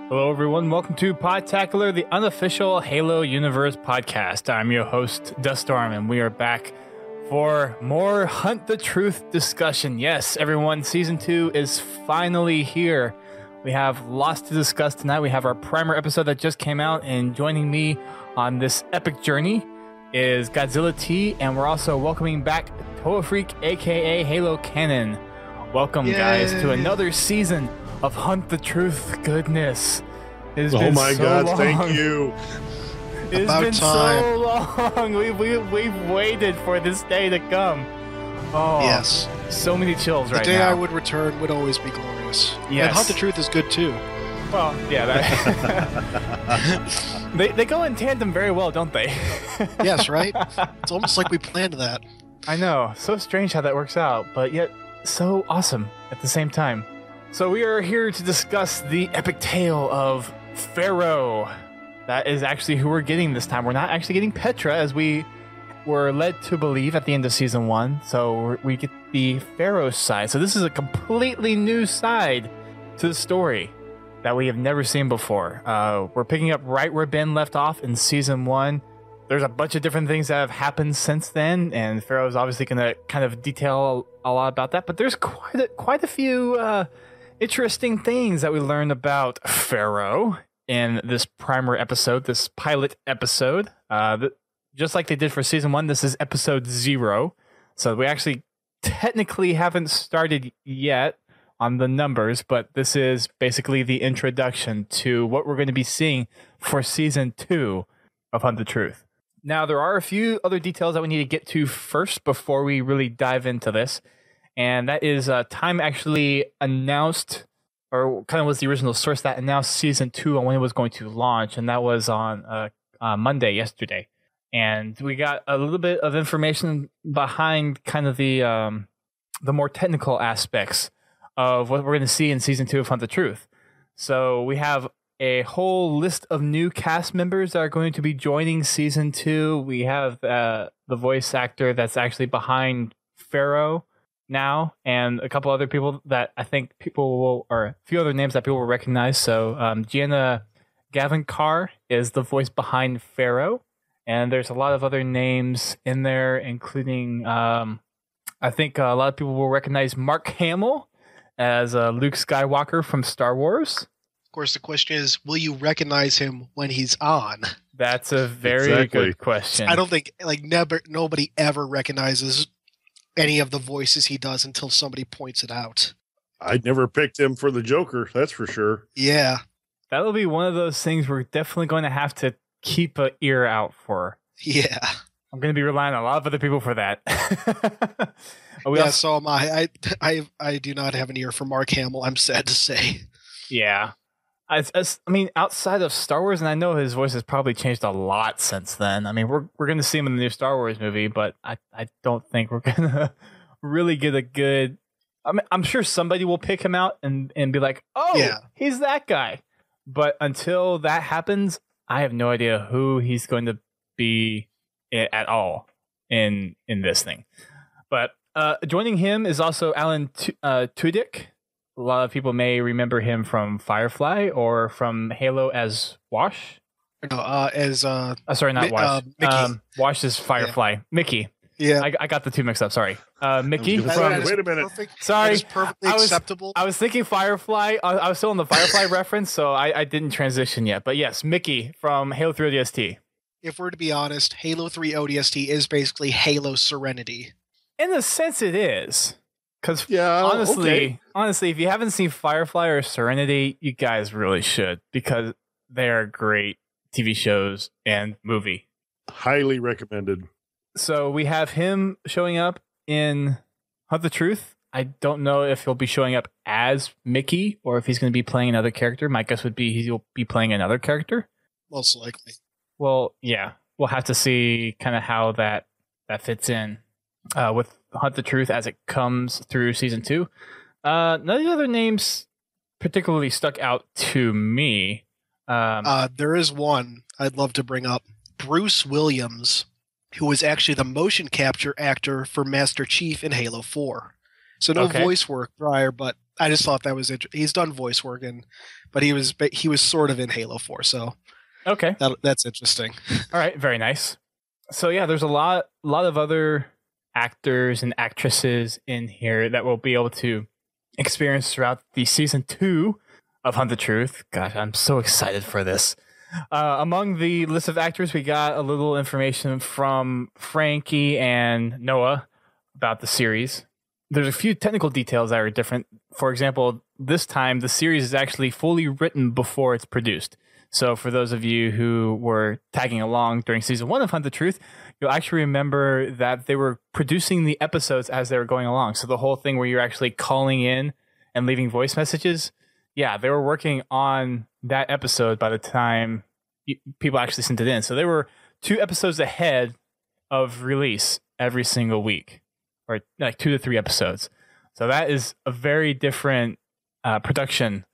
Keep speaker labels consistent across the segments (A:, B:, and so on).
A: Hello, everyone. Welcome to Podtacular, the unofficial Halo Universe podcast. I'm your host, Duststorm, and we are back for more Hunt the Truth discussion. Yes, everyone, Season 2 is finally here. We have lots to discuss tonight. We have our primer episode that just came out, and joining me on this epic journey is Godzilla T, and we're also welcoming back Toa Freak, aka Halo Canon. Welcome, guys, to another season of Hunt the Truth goodness.
B: Oh my God, thank you.
A: It's been so long. We've waited for this day to come. Oh, yes. So many chills right now.
C: The day I would return would always be glorious.
A: Yes.
C: And Hunt the Truth is good too.
A: Well, yeah. They go in tandem very well, don't they?
C: Yes, right? It's almost like we planned that.
A: I know. So strange how that works out, but yet so awesome at the same time. So we are here to discuss the epic tale of FERO. That is actually who we're getting this time. We're not actually getting Petra, as we were led to believe at the end of Season 1. So we get the FERO side. So this is a completely new side to the story that we have never seen before. We're picking up right where Ben left off in Season 1. There's a bunch of different things that have happened since then, and FERO is obviously going to kind of detail a lot about that. But there's quite a few interesting things that we learned about FERO in this primer episode, this pilot episode. Just like they did for Season 1, this is episode 0. So we actually technically haven't started yet on the numbers, but this is basically the introduction to what we're going to be seeing for Season 2 of Hunt the Truth. Now, there are a few other details that we need to get to first before we really dive into this. And that is time actually announced, or kind of was the original source that announced Season 2 on when it was going to launch. And that was on Monday, yesterday. And we got a little bit of information behind kind of the more technical aspects of what we're going to see in Season 2 of Hunt the Truth. So we have a whole list of new cast members that are going to be joining Season 2. We have the voice actor that's actually behind FERO now, and a couple other people that I think people will, or a few other names that people will recognize. So Gianna Gavankar is the voice behind FERO, and there's a lot of other names in there, including I think a lot of people will recognize Mark Hamill as Luke Skywalker from Star Wars.
C: Of course, the question is, will you recognize him when he's on?
A: That's a very good question.
C: I don't think nobody ever recognizes any of the voices he does until somebody points it out.
B: I'd never picked him for the Joker, that's for sure.
C: Yeah.
A: That'll be one of those things we're definitely going to have to keep an ear out for.
C: Yeah.
A: I'm going to be relying on a lot of other people for that.
C: So am I. I do not have an ear for Mark Hamill, I'm sad to say.
A: Yeah. I mean, outside of Star Wars, and I know his voice has probably changed a lot since then. I mean, we're going to see him in the new Star Wars movie, but I don't think we're going to really get a good... I mean, I'm sure somebody will pick him out and be like, oh, yeah, he's that guy. But until that happens, I have no idea who he's going to be at all in this thing. But joining him is also Alan Tudyk. A lot of people may remember him from Firefly or from Halo as Wash.
C: No,
A: sorry, not Wash.
C: Mickey.
A: Wash is Firefly. Yeah. Mickey.
C: Yeah,
A: I got the two mixed up. Sorry, Mickey.
B: Wait a minute.
A: Sorry,
C: that is perfectly acceptable.
A: I was thinking Firefly. I was still on the Firefly reference, so I didn't transition yet. But yes, Mickey from Halo 3 ODST.
C: If we're to be honest, Halo 3 ODST is basically Halo Serenity.
A: In a sense, it is. Because honestly, if you haven't seen Firefly or Serenity, you guys really should, because they are great TV shows and movie.
B: Highly recommended.
A: So we have him showing up in Hunt the Truth. I don't know if he'll be showing up as Mickey or if he's going to be playing another character. My guess would be he'll be playing another character.
C: Most likely.
A: Well, yeah. We'll have to see kind of how that fits in with Hunt the Truth as it comes through Season 2. None of the other names particularly stuck out to me.
C: There is one I'd love to bring up. Bruce Williams, who was actually the motion capture actor for Master Chief in Halo 4. So no voice work prior, but I just thought that was he's done voice work, but he was sort of in Halo 4, so
A: okay,
C: that's interesting.
A: All right, very nice. So yeah, there's a lot of other actors and actresses in here that we'll be able to experience throughout the season 2 of Hunt the Truth. Gosh, I'm so excited for this. Among the list of actors, we got a little information from Frankie and Noah about the series. There's a few technical details that are different. For example, this time the series is actually fully written before it's produced. So for those of you who were tagging along during season 1 of Hunt the Truth, you'll actually remember that they were producing the episodes as they were going along. So the whole thing where you're actually calling in and leaving voice messages, yeah, they were working on that episode by the time people actually sent it in. So they were 2 episodes ahead of release every single week, or like 2 to 3 episodes. So that is a very different production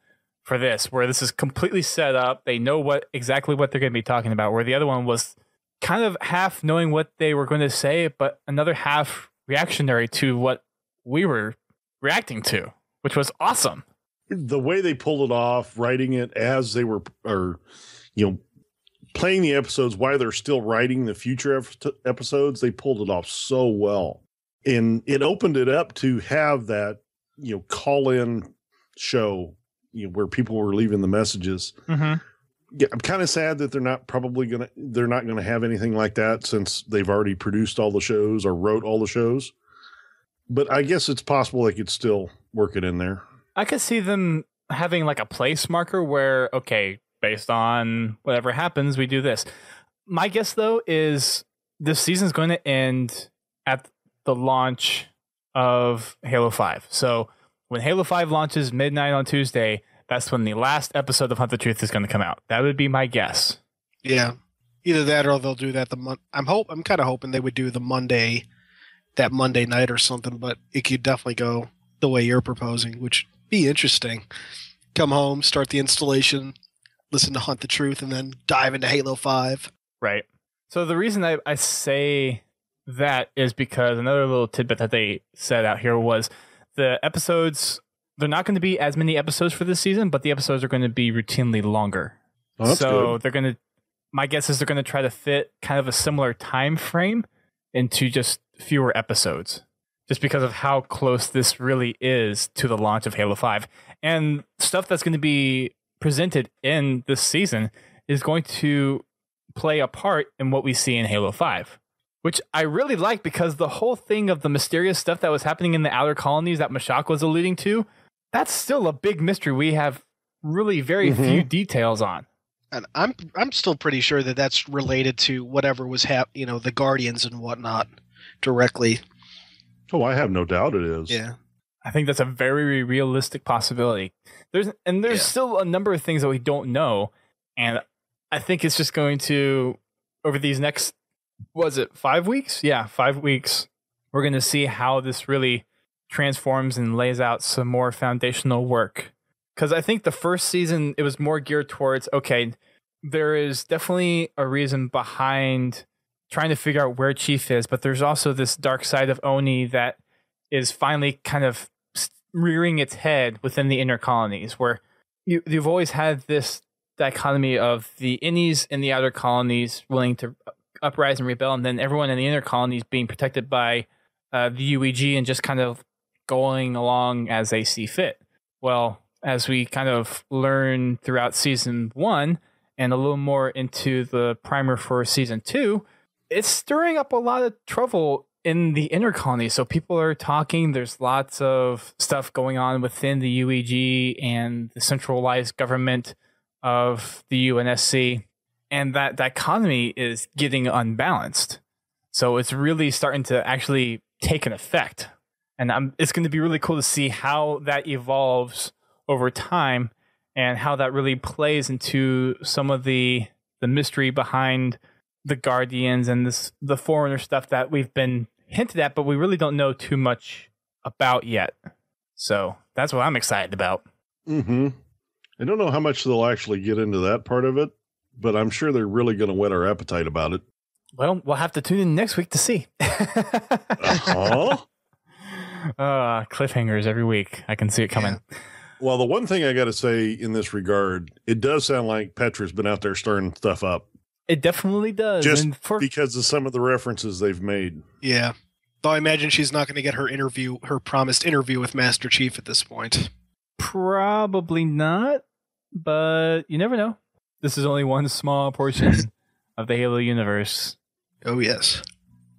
A: for this, where this is completely set up. They know exactly what they're going to be talking about, where the other one was kind of half knowing what they were going to say, but another half reactionary to what we were reacting to, which was awesome.
B: The way they pulled it off, writing it as they were, playing the episodes while they're still writing the future episodes, they pulled it off so well. And it opened it up to have that, call-in show, where people were leaving the messages.
A: Mm-hmm.
B: Yeah, I'm kind of sad that they're not going to have anything like that, since they've already produced all the shows or wrote all the shows. But I guess it's possible they could still work it in there.
A: I could see them having like a place marker where, okay, based on whatever happens, we do this. My guess, though, is this season's going to end at the launch of Halo 5. So when Halo 5 launches midnight on Tuesday, that's when the last episode of Hunt the Truth is going to come out. That would be my guess.
C: Yeah. Either that or they'll do that I'm kind of hoping they would do that Monday night or something, but it could definitely go the way you're proposing, which would be interesting. Come home, start the installation, listen to Hunt the Truth, and then dive into Halo 5.
A: Right. So the reason I say that is because another little tidbit that they said out here was the episodes, they're not going to be as many episodes for this season, but the episodes are going to be routinely longer.
B: Oh, that's
A: so
B: good.
A: My guess is they're going to try to fit kind of a similar time frame into just fewer episodes, just because of how close this really is to the launch of Halo 5. And stuff that's going to be presented in this season is going to play a part in what we see in Halo 5, which I really like, because the whole thing of the mysterious stuff that was happening in the outer colonies that Mashak was alluding to, that's still a big mystery we have really very few details on.
C: And I'm still pretty sure that that's related to whatever was the Guardians and whatnot directly.
B: Oh, I have no doubt it is.
C: Yeah.
A: I think that's a very realistic possibility. There's still a number of things that we don't know, and I think it's just going to, over these next, 5 weeks? Yeah, 5 weeks. We're going to see how this really transforms and lays out some more foundational work. Because I think the first season, it was more geared towards, okay, there is definitely a reason behind trying to figure out where Chief is, but there's also this dark side of Oni that is finally kind of rearing its head within the inner colonies, where you've always had this dichotomy of the innies in the outer colonies willing to uprise and rebel, and then everyone in the inner colonies being protected by the UEG and just kind of going along as they see fit. Well, as we kind of learn throughout season 1 and a little more into the primer for season 2, it's stirring up a lot of trouble in the inner colony. So people are talking, there's lots of stuff going on within the UEG and the centralized government of the UNSC, and that dichotomy is getting unbalanced. So it's really starting to actually take an effect. And it's going to be really cool to see how that evolves over time and how that really plays into some of the mystery behind the Guardians and the Foreigner stuff that we've been hinted at, but we really don't know too much about yet. So that's what I'm excited about.
B: Mm-hmm. I don't know how much they'll actually get into that part of it, but I'm sure they're really going to whet our appetite about it.
A: Well, we'll have to tune in next week to see.
B: Uh-huh.
A: Cliffhangers every week. I can see it coming.
C: Yeah.
B: Well, the one thing I got to say in this regard, it does sound like Petra's been out there stirring stuff up.
A: It definitely does.
B: Just because of some of the references they've made.
C: Yeah. Though I imagine she's not going to get her promised interview with Master Chief at this point.
A: Probably not, but you never know. This is only one small portion of the Halo universe.
C: Oh, yes.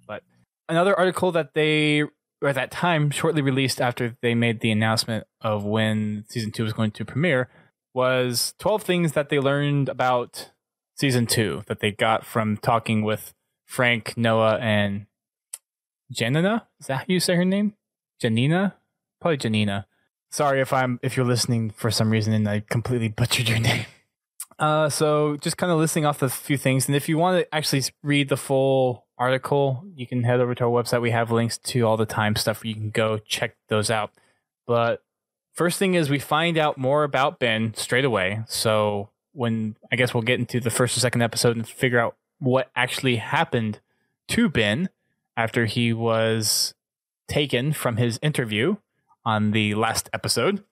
A: But another article that they, or at that time, shortly released after they made the announcement of when Season 2 was going to premiere, was 12 things that they learned about Season 2 that they got from talking with Frank, Noah, and Janina? Is that how you say her name? Janina? Probably Janina. Sorry if you're listening for some reason and I completely butchered your name. So just kind of listing off a few things. And if you want to actually read the full article, you can head over to our website. We have links to all the time stuff where you can go check those out. But first thing is we find out more about Ben straight away. So I guess we'll get into the first or second episode and figure out what actually happened to Ben after he was taken from his interview on the last episode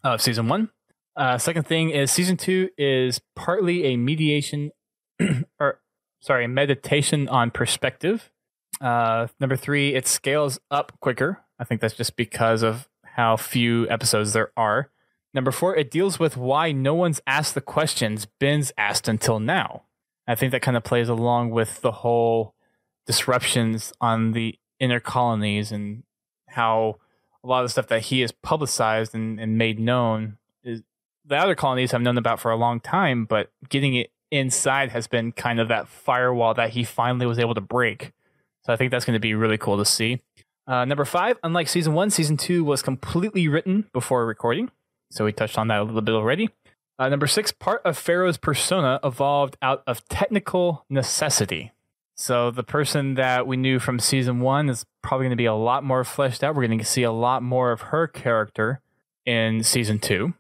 A: of Season 1. Second thing is Season 2 is partly a meditation meditation on perspective. Number 3, it scales up quicker. I think that's just because of how few episodes there are. Number 4, it deals with why no one's asked the questions Ben's asked until now. I think that kind of plays along with the whole disruptions on the inner colonies and how a lot of the stuff that he has publicized and made known is the other colonies have known about for a long time, but getting it inside has been kind of that firewall that he finally was able to break. So I think that's going to be really cool to see. Number 5, unlike Season 1, Season 2 was completely written before recording. So we touched on that a little bit already. Number 6, part of FERO's persona evolved out of technical necessity. So the person that we knew from Season 1 is probably going to be a lot more fleshed out. We're going to see a lot more of her character in Season 2.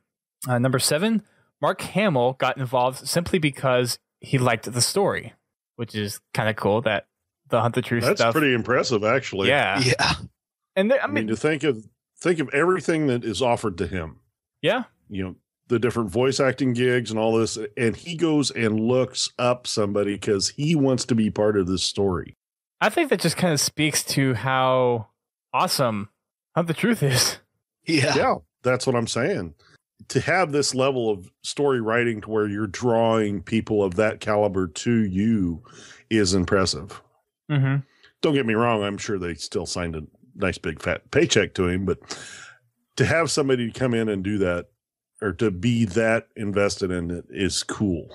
A: Number 7, Mark Hamill got involved simply because he liked the story, which is kind of cool that the Hunt the Truth stuff.
B: That's pretty impressive, actually.
A: Yeah. And I mean,
B: to think of everything that is offered to him.
A: Yeah.
B: You know, the different voice acting gigs and all this, and he goes and looks up somebody because he wants to be part of this story.
A: I think that just kind of speaks to how awesome Hunt the Truth is.
B: Yeah, that's what I'm saying. To have this level of story writing to where you're drawing people of that caliber to you is impressive.
A: Mm-hmm.
B: Don't get me wrong. I'm sure they still signed a nice big fat paycheck to him, but to have somebody come in and do that or to be that invested in it is cool.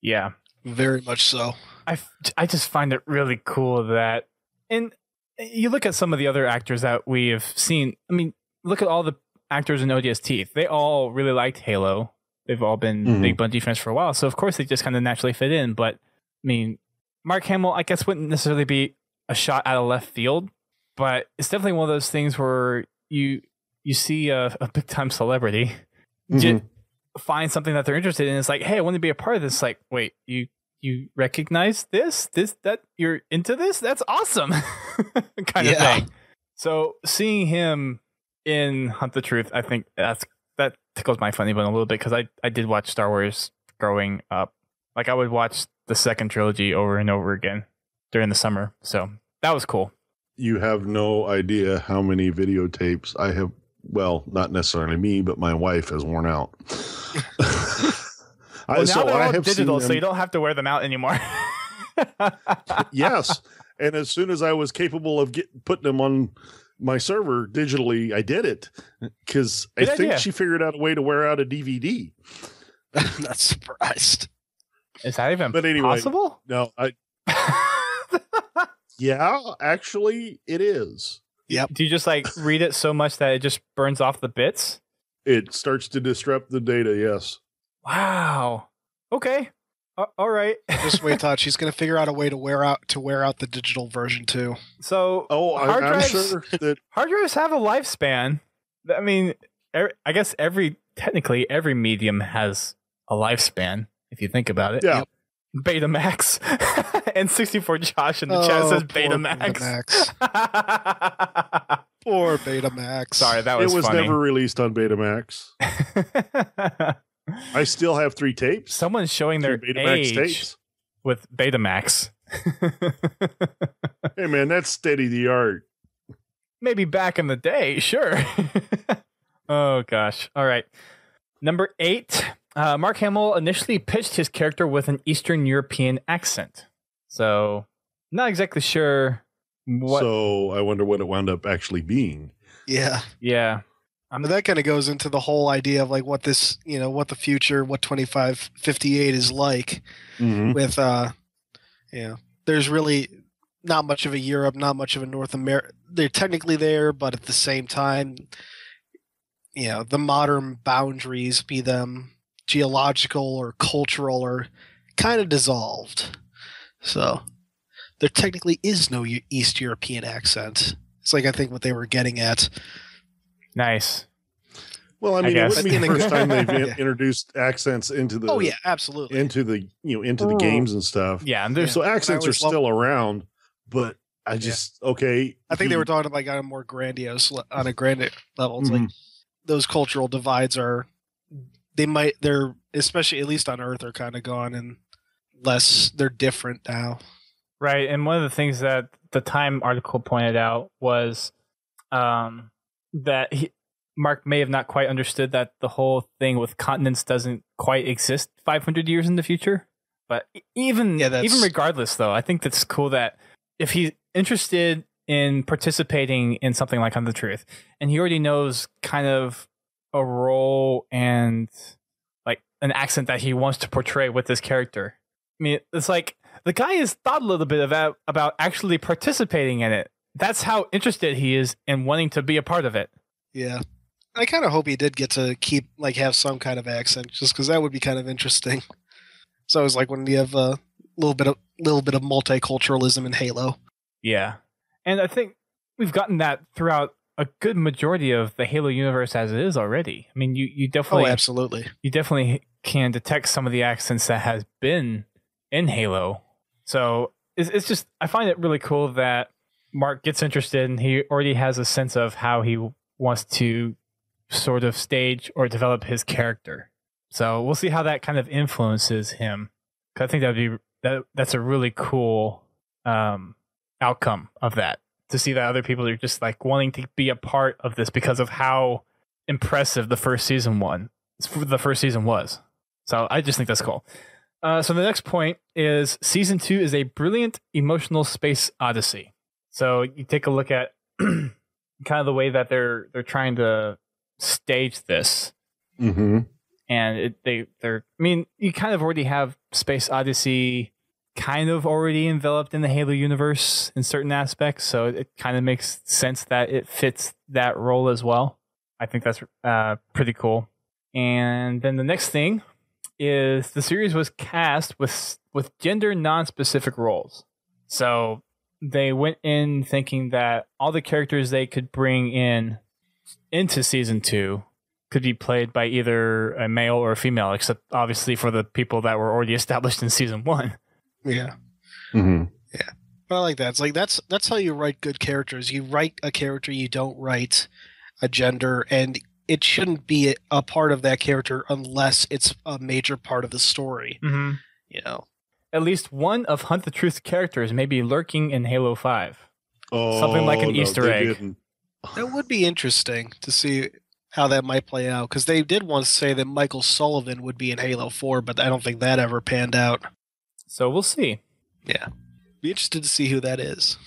A: Yeah,
C: very much so.
A: I just find it really cool that, and you look at some of the other actors that we have seen. I mean, look at all the actors in ODST. They all really liked Halo. They've all been big Bungie fans for a while, so of course they just kind of naturally fit in. But I mean, Mark Hamill, I guess, wouldn't necessarily be a shot out of left field, but it's definitely one of those things where you see a big time celebrity find something that they're interested in. It's like, hey, I want to be a part of this. Like, wait, you recognize this that you're into this? That's awesome. kind of thing. So seeing him in Hunt the Truth, I think that tickles my funny bone a little bit because I did watch Star Wars growing up. Like I would watch the second trilogy over and over again during the summer. So that was cool.
B: You have no idea how many videotapes I have. Well, not necessarily me, but my wife has worn out.
A: Well, now they're all digital, so you don't have to wear them out anymore.
B: Yes. And as soon as I was capable of putting them on my server digitally, I did it because I think she figured out a way to wear out a DVD.
C: I'm not surprised.
A: Is that even possible?
B: No, yeah, actually it is.
C: Yep.
A: Do you just like read it so much that it just burns off the bits?
B: It starts to disrupt the data. Yes.
A: Wow. Okay. All right.
C: Just wait, Todd. She's going to figure out a way to wear out the digital version too.
A: So,
B: I'm sure that
A: hard drives have a lifespan. I mean, I guess every medium has a lifespan if you think about it.
B: Yeah.
C: Yep.
A: Betamax. And 64 Josh in the chat says Betamax.
C: Poor Betamax.
A: Sorry, that was
B: It was
A: funny.
B: never released on Betamax. I still have 3 tapes.
A: Someone's showing their
B: Betamax
A: age
B: tapes.
A: with Betamax.
B: Hey, man, that's steady the art.
A: Maybe back in the day, sure. Oh, gosh. All right. Number 8. Mark Hamill initially pitched his character with an Eastern European accent. So, not exactly sure what.
B: So, I wonder what it wound up actually being.
C: Yeah.
A: Yeah.
C: But that kind of goes into the whole idea of like what this, what the future, what 2558 is like with, there's really not much of a Europe, not much of a North America. They're technically there, but at the same time, the modern boundaries, be them geological or cultural, are kind of dissolved. So there technically is no East European accent. It's like, I think what they were getting at.
A: Nice.
B: Well, I mean, it wouldn't be the first time they've
C: Yeah.
B: introduced accents into the.
C: Oh yeah, absolutely.
B: Into the into the games and stuff.
A: Yeah, and there's
B: So accents are still around, but I just okay.
C: I think they were talking about on a more grandiose, on a grand level. It's like those cultural divides they're especially at least on Earth are kind of gone, and they're different now.
A: Right, and one of the things that the Time article pointed out was that Mark may have not quite understood that the whole thing with continents doesn't quite exist 500 years in the future. But even regardless, though, I think that's cool that if he's interested in participating in something like On the Truth, and he already knows kind of a role and like an accent that he wants to portray with this character. I mean, it's like the guy has thought a little bit about actually participating in it. That's how interested he is in wanting to be a part of it.
C: Yeah. I kind of hope he did get to have some kind of accent, just because that would be kind of interesting. So it was like when you have a little bit of multiculturalism in Halo.
A: Yeah. And I think we've gotten that throughout a good majority of the Halo universe as it is already. I mean, you definitely...
C: Oh, absolutely.
A: You definitely can detect some of the accents that has been in Halo. So it's just... I find it really cool that Mark gets interested and he already has a sense of how he wants to sort of stage or develop his character. So we'll see how that kind of influences him. 'Cause I think that's a really cool outcome of that. To see that other people are just like wanting to be a part of this because of how impressive the first season was. So I just think that's cool. So the next point is season 2 is a brilliant emotional space odyssey. So you take a look at kind of the way that they're trying to stage this.
B: Mm-hmm.
A: And you kind of already have Space Odyssey kind of already enveloped in the Halo universe in certain aspects, so it kind of makes sense that it fits that role as well. I think that's pretty cool. And then the next thing is the series was cast with gender non-specific roles. So they went in thinking that all the characters they could bring into season 2 could be played by either a male or a female, except obviously for the people that were already established in season 1.
C: Yeah.
B: Mm-hmm.
C: Yeah. But I like that. It's like that's how you write good characters. You write a character, you don't write a gender, and it shouldn't be a part of that character unless it's a major part of the story.
A: Mm-hmm. At least one of Hunt the Truth's characters may be lurking in Halo 5. Something like an Easter egg.
C: That would be interesting to see how that might play out, because they did once say that Michael Sullivan would be in Halo 4, but I don't think that ever panned out.
A: So we'll see.
C: Yeah. Be interested to see who that is.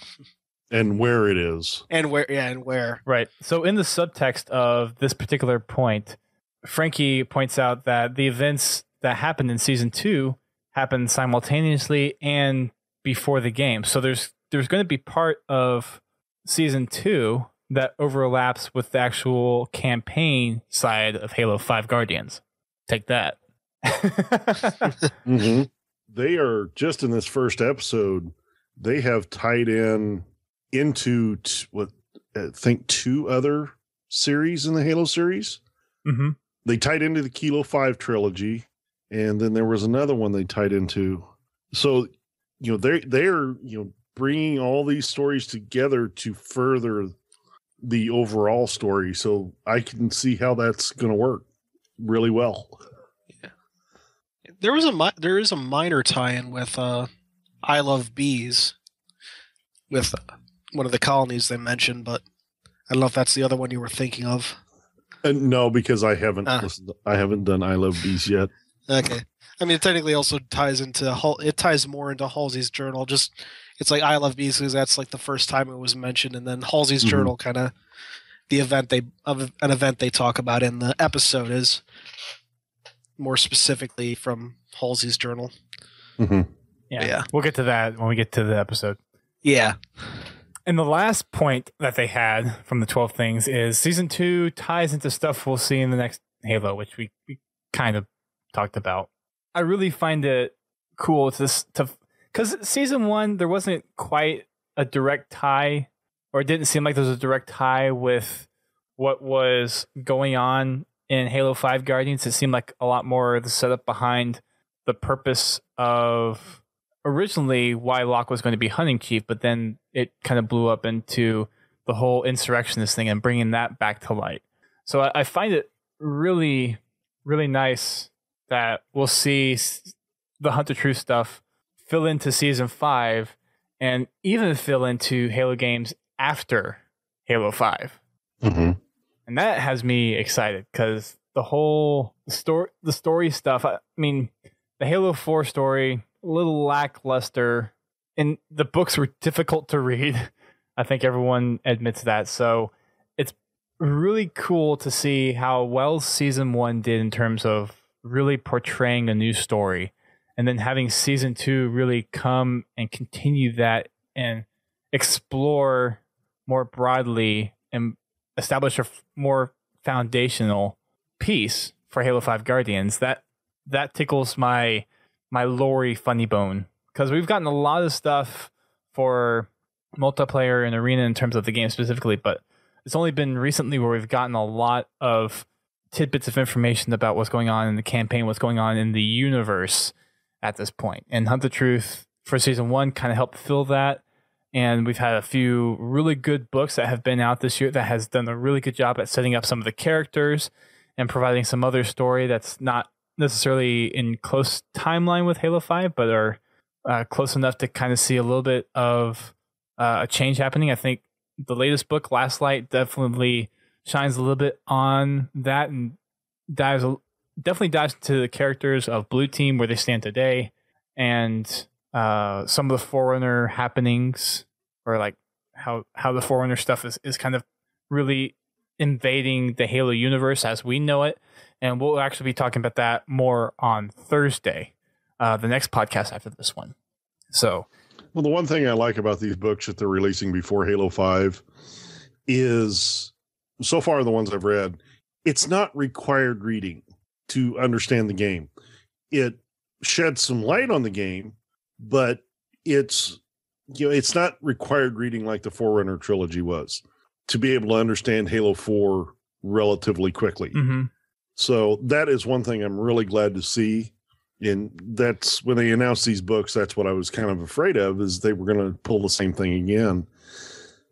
B: And where it is.
C: And where.
A: Right. So in the subtext of this particular point, Frankie points out that the events that happened in season 2 happened simultaneously and before the game. So there's going to be part of season 2 that overlaps with the actual campaign side of Halo 5 Guardians. Take that.
B: Mm-hmm. They are just in this first episode. They have tied into what I think 2 other series in the Halo series.
A: Mm-hmm.
B: They tied into the Kilo 5 trilogy, and then there was another one they tied into. So, they're bringing all these stories together to further the overall story. So I can see how that's going to work really well.
C: Yeah. There is a minor tie-in with I Love Bees with one of the colonies they mentioned, but I don't know if that's the other one you were thinking of.
B: No, because I haven't I haven't done I Love Bees yet.
C: Okay. I mean, it technically also ties more into Halsey's journal. Just it's like I Love Bees because that's like the first time it was mentioned, and then Halsey's journal kind of an event they talk about in the episode is more specifically from Halsey's journal.
A: Mm-hmm. Yeah, we'll get to that when we get to the episode.
C: Yeah.
A: And the last point that they had from the 12 things is season 2 ties into stuff we'll see in the next Halo, which we kind of talked about. I really find it cool because season 1, there wasn't quite a direct tie, or it didn't seem like there was a direct tie with what was going on in Halo 5 Guardians. It seemed like a lot more the setup behind the purpose of originally why Locke was going to be hunting chief, but then it kind of blew up into the whole insurrectionist thing and bringing that back to light. So I find it really, really nice that we'll see the Hunt the Truth stuff fill into season 5 and even fill into Halo games after Halo 5.
B: Mm-hmm.
A: And that has me excited because the story stuff, I mean, the Halo 4 story, a little lackluster, and the books were difficult to read. I think everyone admits that. So it's really cool to see how well season 1 did in terms of really portraying a new story, and then having season 2 really come and continue that and explore more broadly and establish a more foundational piece for Halo 5 Guardians. That tickles my Lori funny bone, because we've gotten a lot of stuff for multiplayer and arena in terms of the game specifically, but it's only been recently where we've gotten a lot of tidbits of information about what's going on in the campaign, what's going on in the universe at this point. And Hunt the Truth for season 1 kind of helped fill that. And we've had a few really good books that have been out this year that has done a really good job at setting up some of the characters and providing some other story that's not necessarily in close timeline with Halo 5, but are close enough to kind of see a little bit of a change happening. I think the latest book, Last Light, definitely shines a little bit on that and definitely dives into the characters of Blue Team, where they stand today, and some of the Forerunner happenings, or like how the Forerunner stuff is kind of really invading the Halo universe as we know it. And we'll actually be talking about that more on Thursday, the next podcast after this one. So,
B: well, the one thing I like about these books that they're releasing before Halo 5 is, so far the ones I've read, it's not required reading to understand the game. It sheds some light on the game, but it's not required reading like the Forerunner trilogy was to be able to understand Halo 4 relatively quickly.
A: Mm-hmm.
B: So that is one thing I'm really glad to see. And that's when they announced these books, that's what I was kind of afraid of, is they were going to pull the same thing again.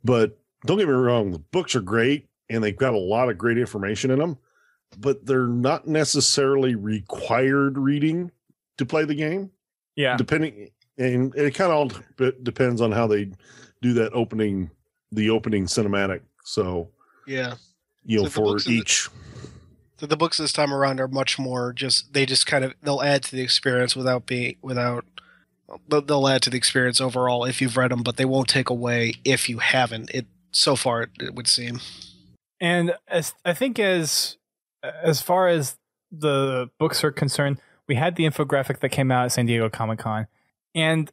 B: But don't get me wrong, the books are great and they've got a lot of great information in them, but they're not necessarily required reading to play the game.
A: Yeah.
B: And it kind of all depends on how they do that the opening cinematic. So,
C: yeah,
B: so for each.
C: So the books this time around are much more they'll add to the experience they'll add to the experience overall if you've read them, but they won't take away if you haven't. So far it would seem.
A: And I think as far as the books are concerned, we had the infographic that came out at San Diego Comic-Con, and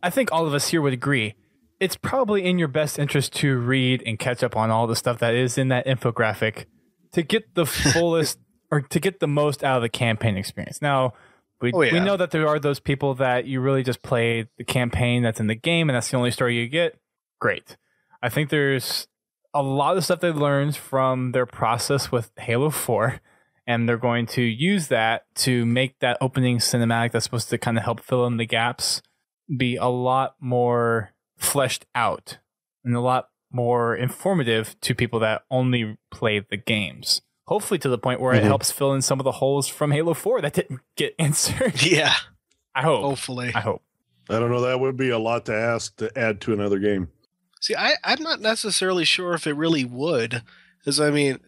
A: I think all of us here would agree it's probably in your best interest to read and catch up on all the stuff that is in that infographic to get the fullest or to get the most out of the campaign experience. Now, we know that there are those people that you really just play the campaign that's in the game and that's the only story you get. Great. I think there's a lot of stuff they learned from their process with Halo 4, and they're going to use that to make that opening cinematic that's supposed to kind of help fill in the gaps be a lot more fleshed out and a lot more informative to people that only play the games. Hopefully to the point where it helps fill in some of the holes from Halo 4 that didn't get answered.
C: Yeah.
A: I hope.
C: Hopefully.
A: I hope.
B: I don't know. That would be a lot to ask to add to another game.
C: See, I'm not necessarily sure if it really would. Because, I mean,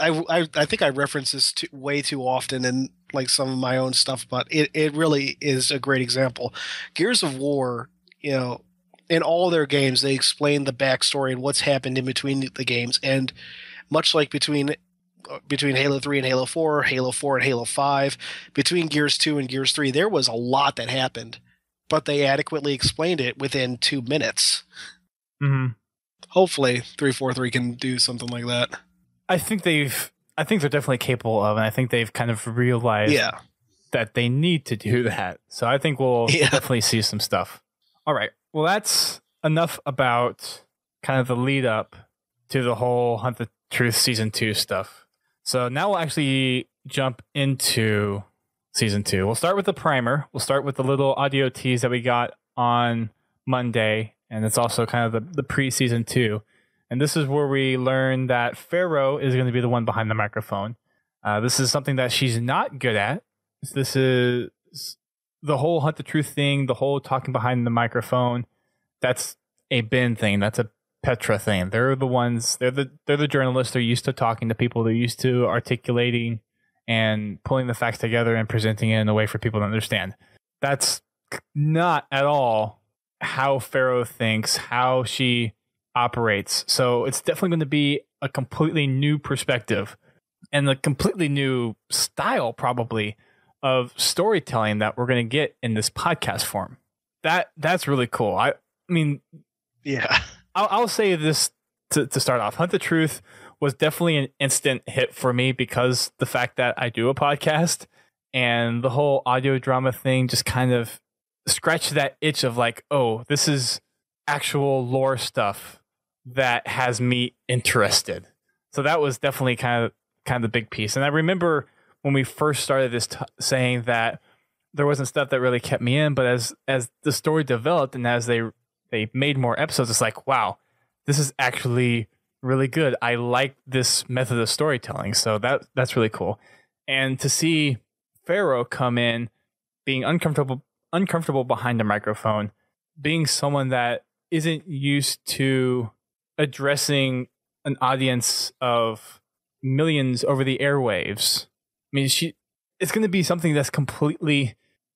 C: I think I reference this way too often in like some of my own stuff, but it really is a great example. Gears of War, you know, in all their games, they explain the backstory and what's happened in between the games. And much like between Halo 3 and Halo 4, Halo 4 and Halo 5, between Gears 2 and Gears 3, there was a lot that happened, but they adequately explained it within 2 minutes.
A: Mm-hmm.
C: Hopefully 343 can do something like that.
A: I think they're definitely capable of, and I think they've kind of realized that they need to do that. So I think we'll definitely see some stuff. All right. Well, that's enough about kind of the lead up to the whole Hunt the Truth Season 2 stuff. So now we'll actually jump into Season 2. We'll start with the primer. We'll start with the little audio tease that we got on Monday, and it's also kind of the pre-Season 2. And this is where we learn that FERO is going to be the one behind the microphone. This is something that she's not good at. This is the whole Hunt the Truth thing, the whole talking behind the microphone. That's a Ben thing. That's a Petra thing. They're the ones. They're the journalists. They're used to talking to people. They're used to articulating and pulling the facts together and presenting it in a way for people to understand. That's not at all how FERO thinks, how she operates. So it's definitely going to be a completely new perspective and a completely new style, probably, of storytelling that we're going to get in this podcast form. That's really cool. I mean,
C: yeah.
A: I'll say this to start off. Hunt the Truth was definitely an instant hit for me because the fact that I do a podcast and the whole audio drama thing just kind of scratched that itch of like, oh, this is actual lore stuff that has me interested. So that was definitely kind of the big piece. And I remember when we first started this saying that there wasn't stuff that really kept me in, but as the story developed and as they made more episodes, it's like, wow, this is actually really good. I like this method of storytelling. So that's really cool. And to see FERO come in being uncomfortable behind the microphone, being someone that isn't used to addressing an audience of millions over the airwaves. I mean, it's going to be something that's completely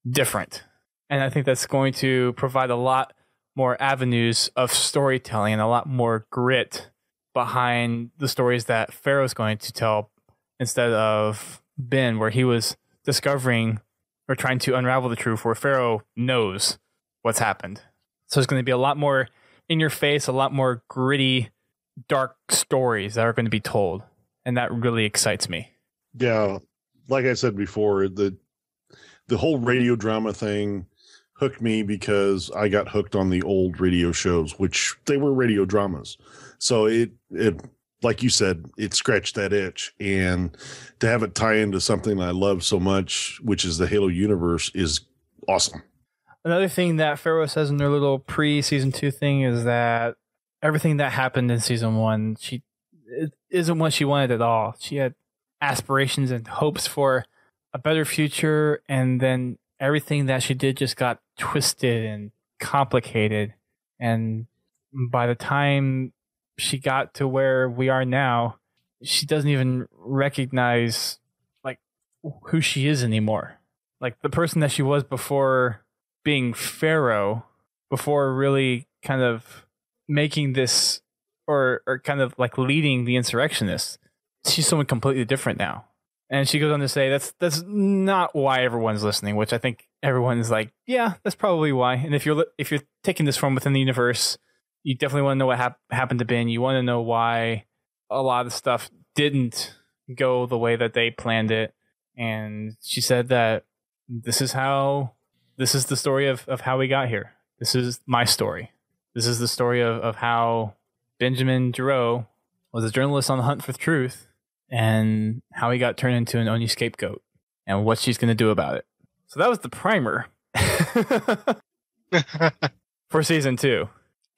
A: different. And I think that's going to provide a lot more avenues of storytelling and a lot more grit behind the stories that FERO's going to tell instead of Ben, where he was discovering or trying to unravel the truth, where FERO knows what's happened. So it's going to be a lot more in your face, a lot more gritty, dark stories that are going to be told. And that really excites me.
B: Yeah. Like I said before, the whole radio drama thing hooked me because I got hooked on the old radio shows, which they were radio dramas. So it like you said, it scratched that itch, and to have it tie into something I love so much, which is the Halo universe, is awesome.
A: Another thing that FERO says in their little pre-season 2 thing is that everything that happened in season 1, it isn't what she wanted at all. She had aspirations and hopes for a better future, and then everything that she did just got twisted and complicated. And by the time she got to where we are now, she doesn't even recognize like who she is anymore. Like the person that she was before being FERO, before really kind of making this or kind of like leading the insurrectionists, she's someone completely different now. And she goes on to say that's not why everyone's listening, which I think everyone's like, yeah, that's probably why. And if you're taking this from within the universe, you definitely want to know what happened to Ben. You want to know why a lot of stuff didn't go the way that they planned it. And she said that this is the story of how we got here. This is my story. This is the story of how Benjamin Giroux was a journalist on the hunt for truth. and how he got turned into an Oni scapegoat and what she's going to do about it. So that was the primer for season 2.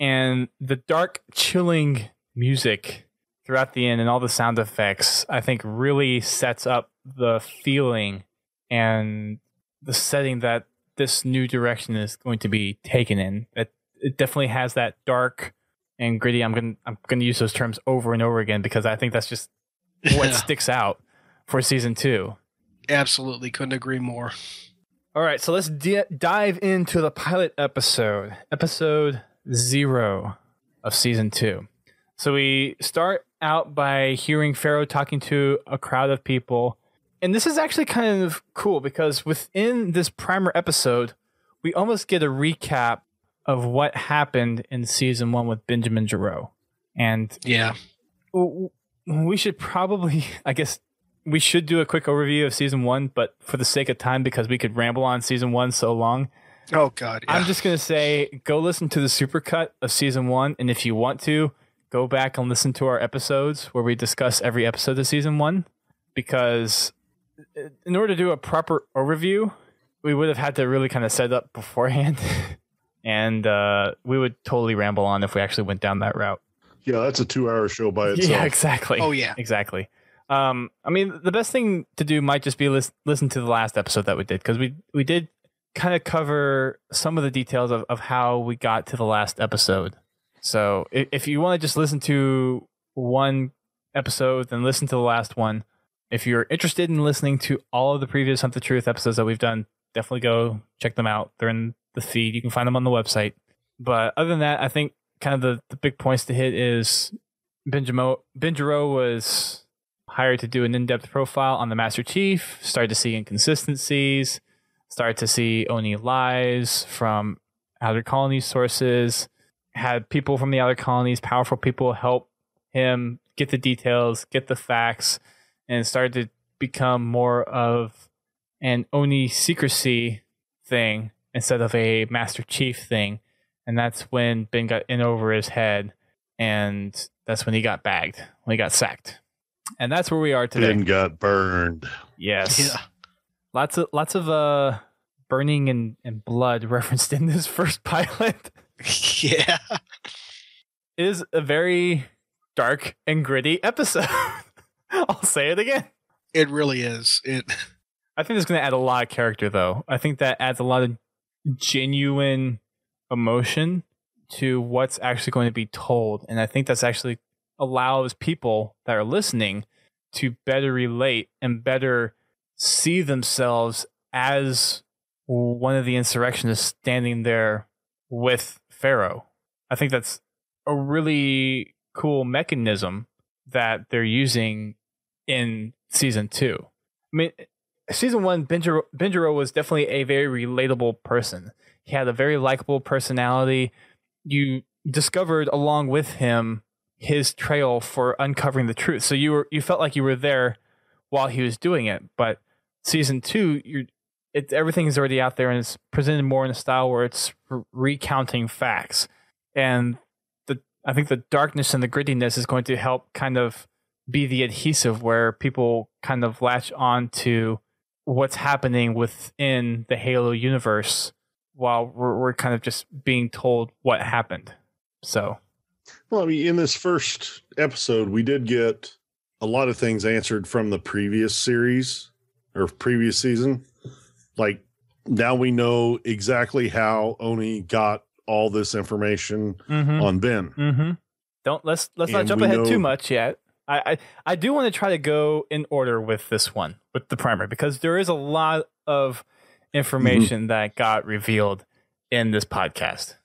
A: And the dark, chilling music throughout the end and all the sound effects, I think really sets up the feeling and the setting that this new direction is going to be taken in. It definitely has that dark and gritty. I'm gonna use those terms over and over again because I think that's just what sticks out for season 2.
C: Absolutely, couldn't agree more.
A: All right, so let's dive into the pilot episode 0 of season 2. So we start out by hearing FERO talking to a crowd of people. And this is actually kind of cool because within this primer episode, we almost get a recap of what happened in season 1 with Benjamin Giroux. And
C: yeah,
A: we should probably, I guess, we should do a quick overview of season 1, but for the sake of time, because we could ramble on season 1 so long.
C: Oh, God. Yeah.
A: I'm just going to say, go listen to the supercut of season 1. And if you want to, go back and listen to our episodes where we discuss every episode of season 1. Because in order to do a proper overview, we would have had to really kind of set up beforehand. And we would totally ramble on if we actually went down that route.
B: Yeah, that's a 2-hour show by itself.
A: Yeah, exactly.
C: Oh, yeah.
A: Exactly. I mean, the best thing to do might just be listen to the last episode that we did, because we did kind of cover some of the details of how we got to the last episode. So if you want to just listen to one episode, then listen to the last one. If you're interested in listening to all of the previous Hunt the Truth episodes that we've done, definitely go check them out. They're in the feed. You can find them on the website. But other than that, I think kind of the big points to hit is Ben Giroux was hired to do an in-depth profile on the Master Chief, started to see inconsistencies, started to see Oni lies from Outer Colony sources, had people from the Outer Colonies, powerful people, help him get the details, get the facts, and started to become more of an Oni secrecy thing instead of a Master Chief thing. And that's when Ben got in over his head, and that's when he got bagged, when he got sacked. And that's where we are today.
B: Ben got burned.
A: Yes.
C: Yeah.
A: Lots of burning and blood referenced in this first pilot.
C: Yeah.
A: It is a very dark and gritty episode. I'll say it again.
C: It really is.
A: I think it's going to add a lot of character, though. I think that adds a lot of genuine emotion to what's actually going to be told. And I think that's actually allows people that are listening to better relate and better see themselves as one of the insurrectionists standing there with FERO. I think that's a really cool mechanism that they're using in season 2. I mean, season 1, Ben Giroux was definitely a very relatable person. He had a very likable personality. You discovered along with him his trail for uncovering the truth. So you felt like you were there while he was doing it. But season 2, everything is already out there, and it's presented more in a style where it's recounting facts. And I think the darkness and the grittiness is going to help kind of be the adhesive where people kind of latch on to what's happening within the Halo universe while we're kind of just being told what happened. So,
B: well, I mean, in this first episode, we did get a lot of things answered from the previous series or previous season. Like, now we know exactly how Oni got all this information on Ben.
A: Mm-hmm. Let's not jump ahead too much yet. I do want to try to go in order with this one, with the primer, because there is a lot of information that got revealed in this podcast.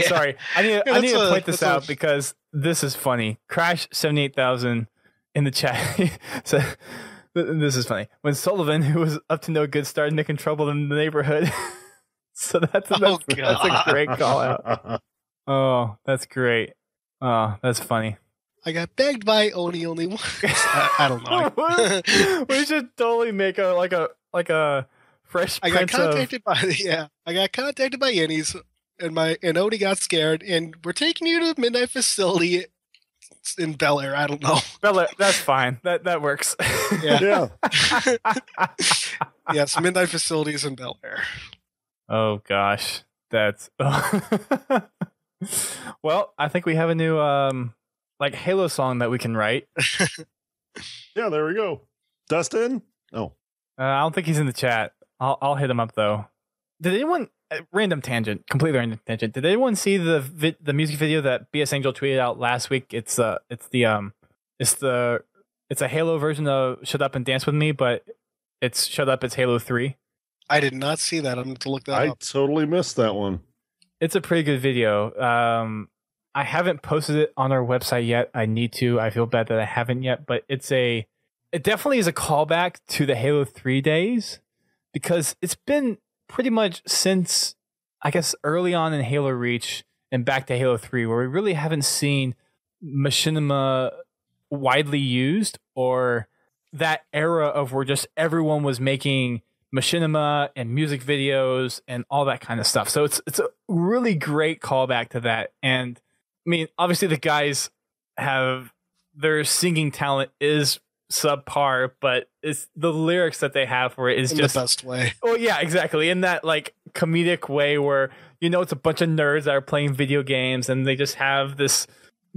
A: Sorry, I need to point this out because this is funny. Crash 78,000 in the chat. So this is funny. When Sullivan, who was up to no good, started making trouble in the neighborhood. So that's a great call out. Oh, that's great. Oh, that's funny.
C: I got begged by Oni only once. I don't know.
A: We should totally make a fresh.
C: I got contacted by Yennies, and Oni got scared, and we're taking you to the Midnight Facility. in Bel Air. I don't know.
A: Bel Air, that's fine. That works.
C: Yeah. Yes, Midnight Facilities in Bel Air.
A: Oh gosh, that's. Well, I think we have a new like Halo song that we can write.
B: Yeah, there we go. Dustin? Oh.
A: I don't think he's in the chat. I'll hit him up though. Did anyone random tangent, completely random tangent? Did anyone see the music video that BS Angel tweeted out last week? It's a Halo version of "Shut Up and Dance with Me," but it's "Shut Up." It's Halo 3.
C: I did not see that. I'm going to look that up.
B: I totally missed that one.
A: It's a pretty good video. I haven't posted it on our website yet. I need to. I feel bad that I haven't yet, but it definitely is a callback to the Halo 3 days, because it's been pretty much since, I guess, early on in Halo Reach and back to Halo 3, where we really haven't seen machinima widely used, or that era of where just everyone was making machinima and music videos and all that kind of stuff. So it's a really great callback to that. And I mean, obviously the guys have, their singing talent is subpar, but it's the lyrics that they have for it is just
C: the best way.
A: Oh yeah, exactly. In that like comedic way where, it's a bunch of nerds that are playing video games and they just have this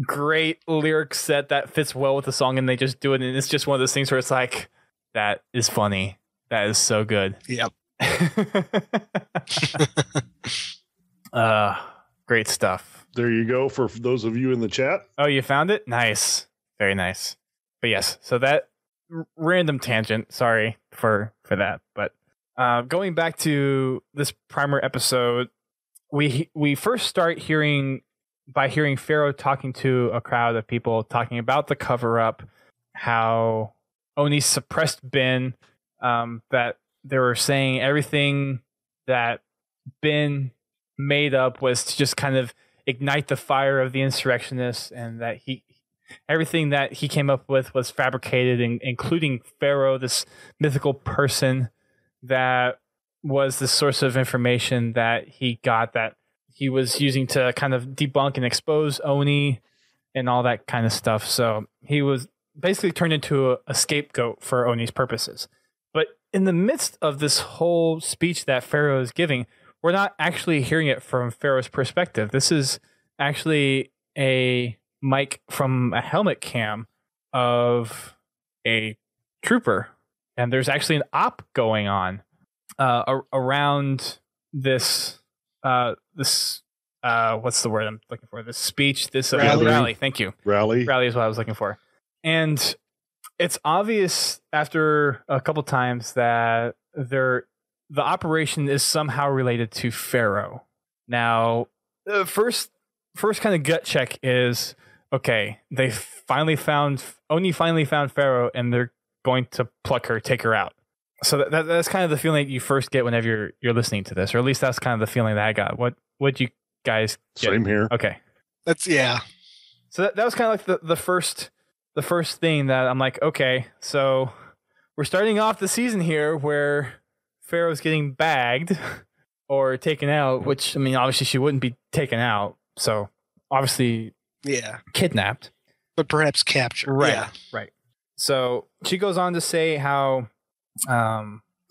A: great lyric set that fits well with the song and they just do it. And it's just one of those things where it's like, that is funny. That is so good.
C: Yep.
A: Great stuff.
B: There you go for those of you in the chat.
A: Oh, you found it? Nice. Very nice. But yes, so that random tangent, sorry for that. But going back to this primer episode, we first start hearing FERO talking to a crowd of people talking about the cover-up, how Oni suppressed Ben, that they were saying everything that Ben made up was to just kind of ignite the fire of the insurrectionists, and that everything that he came up with was fabricated, including FERO, this mythical person that was the source of information that he got, that he was using to kind of debunk and expose Oni and all that kind of stuff. So he was basically turned into a scapegoat for Oni's purposes. But in the midst of this whole speech that FERO is giving, we're not actually hearing it from FERO's perspective. This is actually a mic from a helmet cam of a trooper. And there's actually an op going on around this what's the word I'm looking for? This speech, this rally. Thank you. Rally is what I was looking for. And it's obvious after a couple times that the operation is somehow related to FERO. Now, the first kind of gut check is, okay, Oni finally found FERO, and they're going to pluck her, take her out. So that's kind of the feeling you first get whenever you're listening to this, or at least that's kind of the feeling that I got. What'd you guys get?
B: Same here.
A: Okay.
C: Yeah.
A: So that was kind of like the first thing that I'm like, okay, so we're starting off the season here where FERO's getting bagged or taken out, which, I mean, obviously she wouldn't be taken out. So obviously, kidnapped.
C: But perhaps captured.
A: Right.
C: Yeah.
A: Right. So she goes on to say how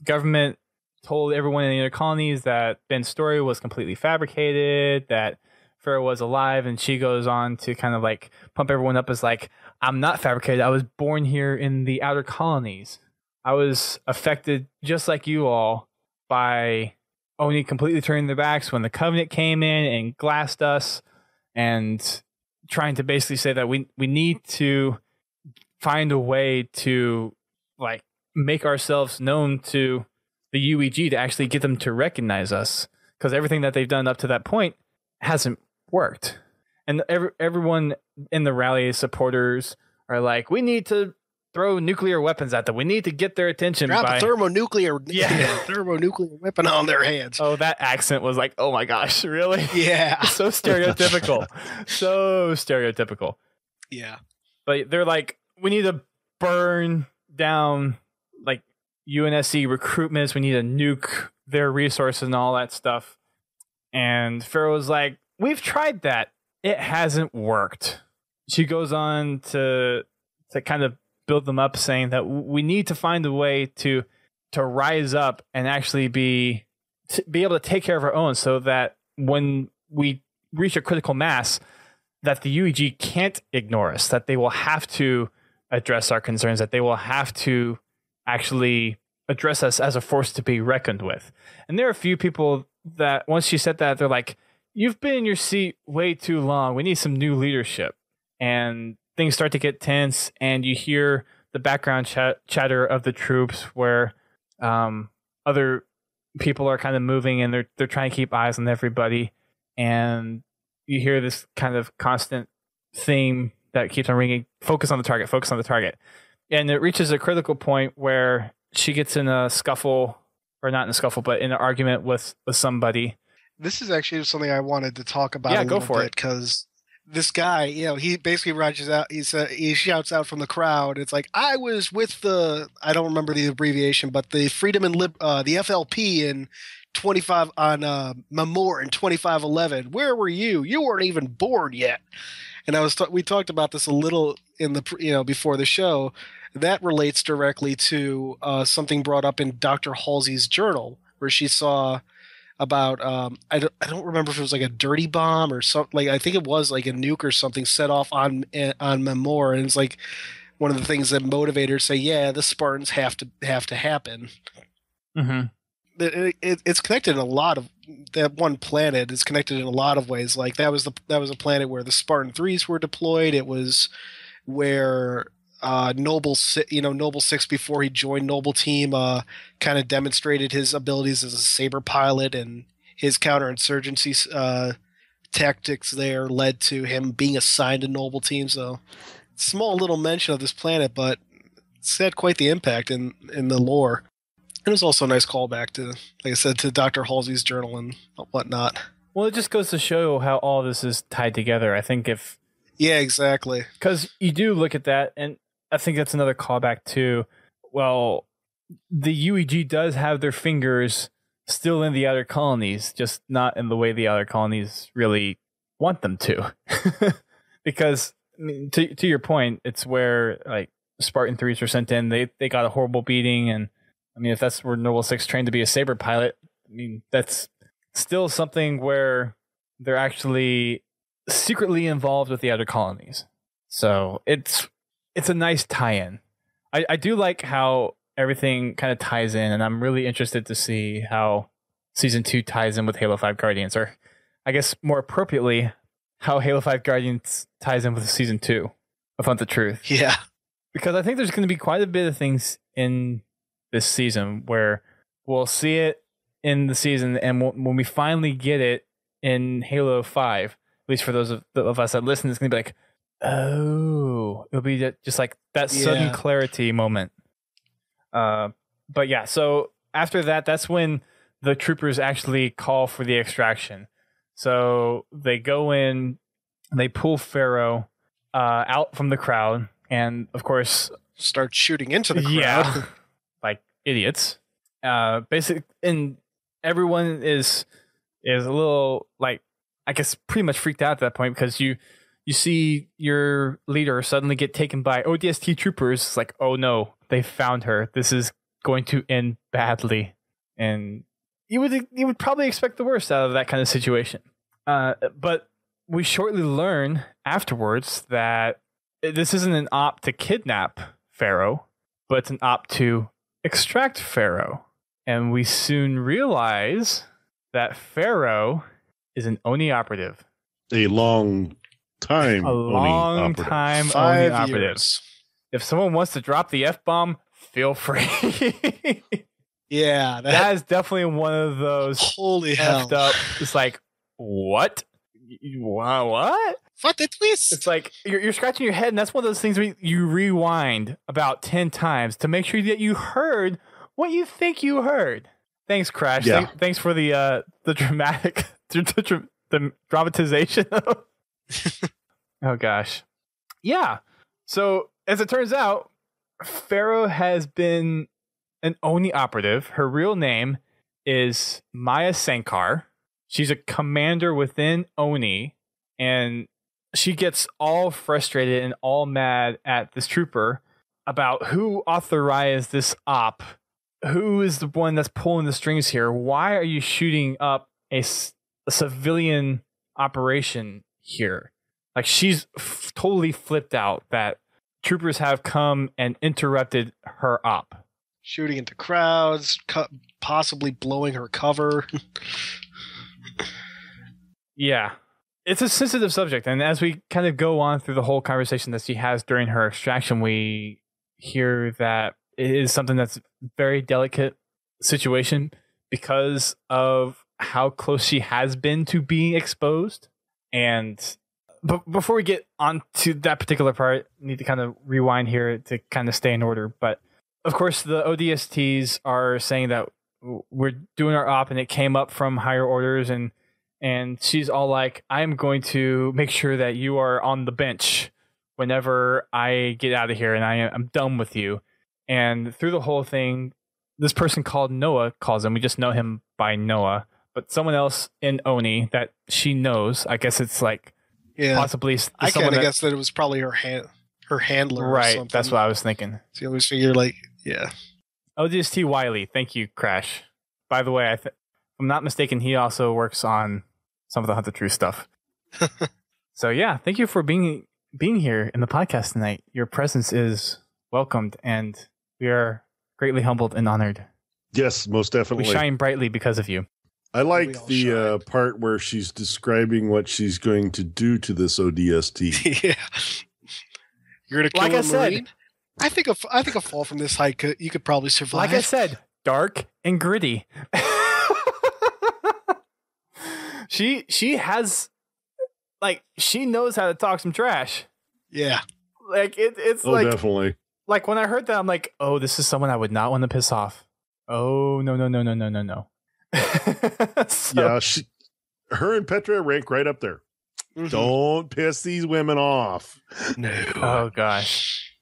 A: government told everyone in the other colonies that Ben's story was completely fabricated, that FERO was alive, and she goes on to kind of like pump everyone up as like, I'm not fabricated. I was born here in the outer colonies. I was affected just like you all by Oni completely turning their backs when the Covenant came in and glassed us, and trying to basically say that we need to find a way to like make ourselves known to the UEG to actually get them to recognize us, because everything that they've done up to that point hasn't worked. And everyone in the rally, supporters, are like, we need to throw nuclear weapons at them. We need to get their attention.
C: Drop a thermonuclear weapon on their hands.
A: Oh, that accent was like, oh my gosh, really?
C: Yeah.
A: So stereotypical. So stereotypical.
C: Yeah.
A: But they're like, we need to burn down like UNSC recruitments. We need to nuke their resources and all that stuff. And FERO was like, we've tried that. It hasn't worked. she goes on to kind of build them up, saying that we need to find a way to rise up and actually be able to take care of our own, so that when we reach a critical mass, that the UEG can't ignore us, that they will have to address our concerns, that they will have to actually address us as a force to be reckoned with. And there are a few people that once she said that, they're like, you've been in your seat way too long. We need some new leadership. And things start to get tense, and you hear the background chatter of the troops where other people are kind of moving, and they're trying to keep eyes on everybody. And you hear this kind of constant theme that keeps on ringing, focus on the target, focus on the target. And it reaches a critical point where she gets in a scuffle, or not in a scuffle, but in an argument with somebody.
C: This is actually something I wanted to talk about
A: Yeah,
C: a
A: go
C: little
A: for
C: bit,
A: it.
C: because this guy, he basically rushes out. He shouts out from the crowd. It's like, I was with I don't remember the abbreviation, but the Freedom and the FLP in 25 on Mamor in 2511. Where were you? You weren't even born yet. And we talked about this a little in the before the show. That relates directly to something brought up in Dr. Halsey's journal, where she saw about I don't remember if it was like a dirty bomb or something. Like, I think it was like a nuke or something set off on Mamor, and it's like one of the things that motivators say, yeah, the Spartans have to happen.
A: Mm-hmm.
C: It's connected in a lot of that one planet is connected in a lot of ways. Like that was a planet where the Spartan 3s were deployed. It was where Noble 6 before he joined Noble Team kind of demonstrated his abilities as a saber pilot, and his counterinsurgency tactics there led to him being assigned to Noble Team. So small little mention of this planet, but it's had quite the impact in the lore. It was also a nice callback to, like I said, to Dr. Halsey's journal and whatnot.
A: Well, it just goes to show how all this is tied together. I think
C: Yeah, exactly.
A: because you do look at that, and I think that's another callback to, well, the UEG does have their fingers still in the outer colonies, just not in the way the outer colonies really want them to. Because, I mean, to your point, it's where like Spartan 3s were sent in. They got a horrible beating, and I mean, if that's where Noble 6 trained to be a saber pilot, I mean, that's still something where they're actually secretly involved with the outer colonies. So it's a nice tie-in. I do like how everything kind of ties in, and I'm really interested to see how Season 2 ties in with Halo 5 Guardians, or I guess more appropriately, how Halo 5 Guardians ties in with Season 2 of Hunt the Truth.
C: Yeah.
A: Because I think there's going to be quite a bit of things in this season where we'll see it in the season, and when we finally get it in Halo 5, at least for those of us that listen, it's going to be like, oh, it'll be just like that sudden clarity moment. But yeah, so after that, that's when the troopers actually call for the extraction. So they go in, they pull FERO out from the crowd, and of course
C: start shooting into the crowd.
A: Yeah, like idiots. Basically, and everyone is a little, like, I guess pretty much freaked out at that point, because you see your leader suddenly get taken by ODST troopers. It's like, oh no, they found her. This is going to end badly. And you would probably expect the worst out of that kind of situation. But we shortly learn afterwards that this isn't an op to kidnap FERO, but it's an op to extract FERO. And we soon realize that FERO is an Oni operative.
B: A long time
A: Oni
C: 5
A: operative.
C: years.
A: If someone wants to drop the F-bomb, feel free.
C: Yeah,
A: that is definitely one of those
C: holy hell.
A: effed up. It's like, what? What?
C: What the twist?
A: It's like you're scratching your head, and that's one of those things where you rewind about 10 times to make sure that you heard what you think you heard. Thanks, Crash.
B: Yeah.
A: Thanks for the dramatic the dramatization. Oh gosh. Yeah. So as it turns out, FERO has been an Oni operative. Her real name is Maya Sankar. She's a commander within Oni, and she gets all frustrated and all mad at this trooper about who authorized this op. Who is the one that's pulling the strings here? Why are you shooting up a civilian operation here? Like, she's totally flipped out that troopers have come and interrupted her op.
C: Shooting into crowds, possibly blowing her cover.
A: Yeah. It's a sensitive subject, and as we kind of go on through the whole conversation that she has during her extraction, we hear that it is something that's very delicate situation because of how close she has been to being exposed. And before we get on to that particular part, I need to kind of rewind here to kind of stay in order. But of course, the ODSTs are saying that we're doing our op and it came up from higher orders, and she's all like, I'm going to make sure that you are on the bench whenever I get out of here, and I'm done with you. And through the whole thing, this person called Noah calls him. We just know him by Noah. But someone else in Oni that she knows, I guess it's like possibly
C: I kind of guess that it was probably her handler or
A: right,
C: something.
A: that's what I was thinking.
C: So you always figure, like, yeah.
A: ODST Wiley, thank you, Crash. By the way, if I'm not mistaken, he also works on some of the Hunt the Truth stuff. So yeah, thank you for being here in the podcast tonight. Your presence is welcomed, and we are greatly humbled and honored.
B: Yes, most definitely.
A: We shine brightly because of you.
B: I like the part where she's describing what she's going to do to this ODST.
C: Yeah. You're going to kill
A: like
C: a
A: I said,
C: Marine? I think a fall from this height, you could probably survive.
A: Like I said, dark and gritty. She has, like, she knows how to talk some trash.
C: Yeah.
A: Like, it's like...
B: definitely.
A: Like, when I heard that, I'm like, oh, this is someone I would not want to piss off. Oh, no. So,
B: yeah, her and Petra rank right up there. Mm-hmm. Don't piss these women off.
C: No.
A: Oh, gosh.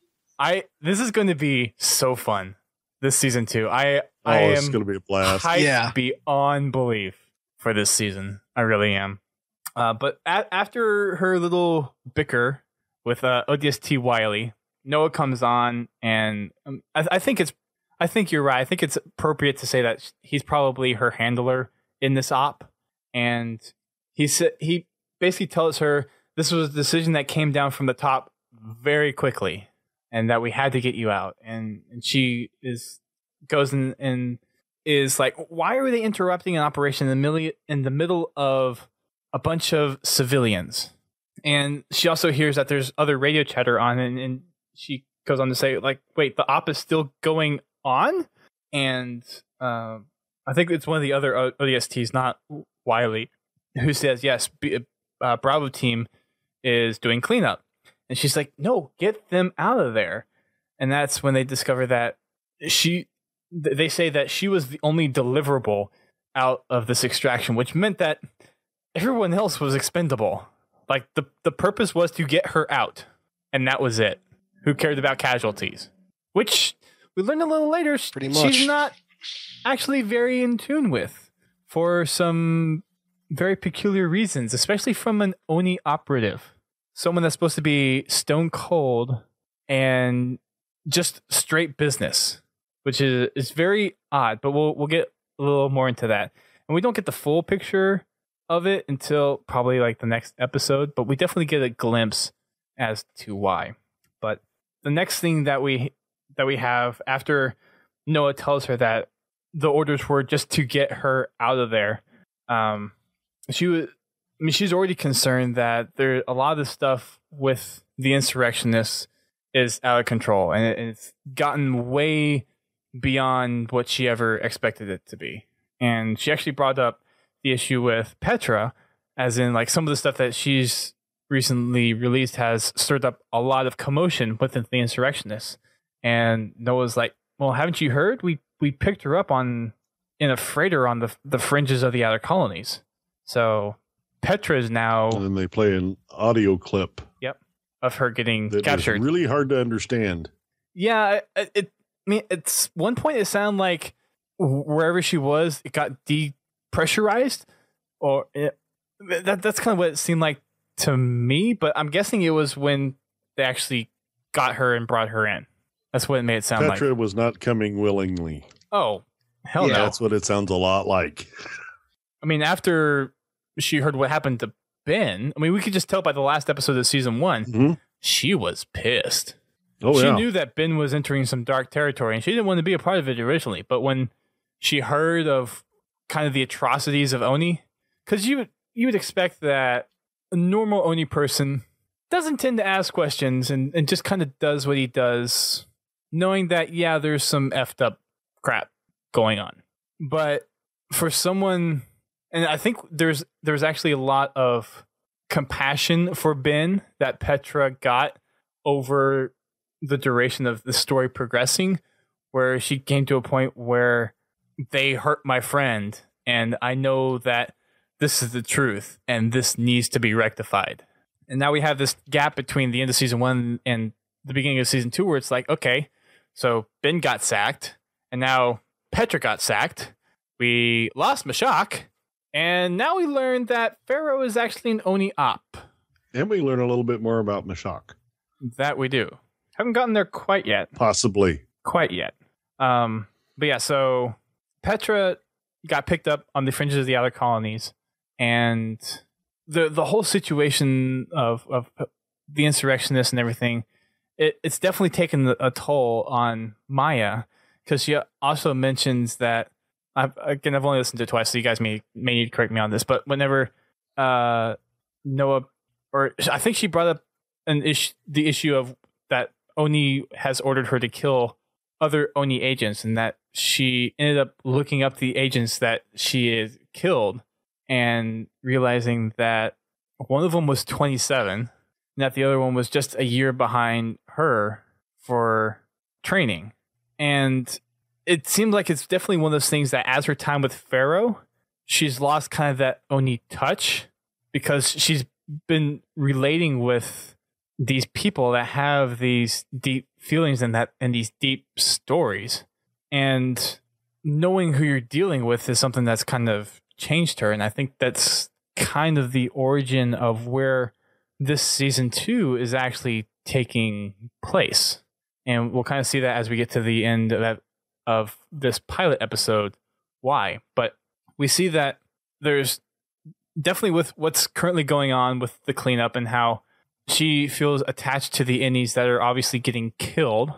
A: This is going to be so fun. This season 2.
B: It's going to be a blast.
A: Hyped beyond belief for this season. I really am. But after her little bicker with ODST Wiley, Noah comes on, and I think you're right. I think it's appropriate to say that he's probably her handler in this op, and he basically tells her this was a decision that came down from the top very quickly, and that we had to get you out. And she goes and is like, why are they interrupting an operation in the middle of a bunch of civilians? And she also hears that there's other radio chatter on, and she goes on to say, like, wait, the op is still going on? And I think it's one of the other ODSTs, not Wiley, who says, yes, Bravo team is doing cleanup. And she's like, no, get them out of there. And that's when they discover that they say that she was the only deliverable out of this extraction, which meant that everyone else was expendable. Like, the purpose was to get her out, and that was it. Who cared about casualties? Which we learned a little later,
C: pretty much,
A: she's not actually very in tune with, for some very peculiar reasons, especially from an Oni operative. Someone that's supposed to be stone cold and just straight business, which is very odd, but we'll get a little more into that. And we don't get the full picture of it until probably like the next episode, but we definitely get a glimpse as to why. But the next thing that we have after Noah tells her that the orders were just to get her out of there, she's already concerned that there a lot of the stuff with the insurrectionists is out of control, and it's gotten way beyond what she ever expected it to be. And she actually brought up the issue with Petra, as in, like, some of the stuff that she's recently released has stirred up a lot of commotion within the insurrectionists. And Noah's like, well, haven't you heard? We picked her up in a freighter on the fringes of the outer colonies. So Petra is now...
B: And then they play an audio clip.
A: Yep. Of her getting
B: that
A: captured.
B: Is really hard to understand.
A: Yeah, it's one point it sounded like wherever she was, it got depressurized, or that's kind of what it seemed like to me, but I'm guessing it was when they actually got her and brought her in. That's what it made it sound like.
B: Petra was not coming willingly.
A: Oh, hell no.
B: That's what it sounds a lot like.
A: I mean, after she heard what happened to Ben, I mean, we could just tell by the last episode of season 1, she was pissed. She knew that Ben was entering some dark territory, and she didn't want to be a part of it originally. But when she heard of kind of the atrocities of Oni, because you would expect that a normal Oni person doesn't tend to ask questions and just kind of does what he does, knowing that, yeah, there's some effed up crap going on. But for someone, and I think there's actually a lot of compassion for Ben that Petra got over the duration of the story progressing, where she came to a point where they hurt my friend, and I know that this is the truth, and this needs to be rectified. And now we have this gap between the end of season 1 and the beginning of season 2, where it's like, okay, so Ben got sacked, and now Petra got sacked. We lost Mashak, and now we learned that FERO is actually an Oni op.
B: And we learn a little bit more about Mashak.
A: That we do. Haven't gotten there quite yet.
B: Possibly.
A: Quite yet. But yeah, so Petra got picked up on the fringes of the outer colonies, and the whole situation of the insurrectionists and everything, it's definitely taken a toll on Maya, because she also mentions that, I've only listened to it twice, so you guys may need to correct me on this, but whenever Noah, or I think she brought up the issue of that Oni has ordered her to kill other Oni agents, and that she ended up looking up the agents that she had killed and realizing that one of them was 27 and that the other one was just a year behind her for training. And it seems like it's definitely one of those things that as her time with FERO, she's lost kind of that Oni touch, because she's been relating with these people that have these deep feelings and these deep stories, and knowing who you're dealing with is something that's kind of changed her. And I think that's kind of the origin of where this season 2 is actually taking place. And we'll kind of see that as we get to the end of this pilot episode, why. But we see that there's definitely, with what's currently going on with the cleanup and how she feels attached to the innies that are obviously getting killed.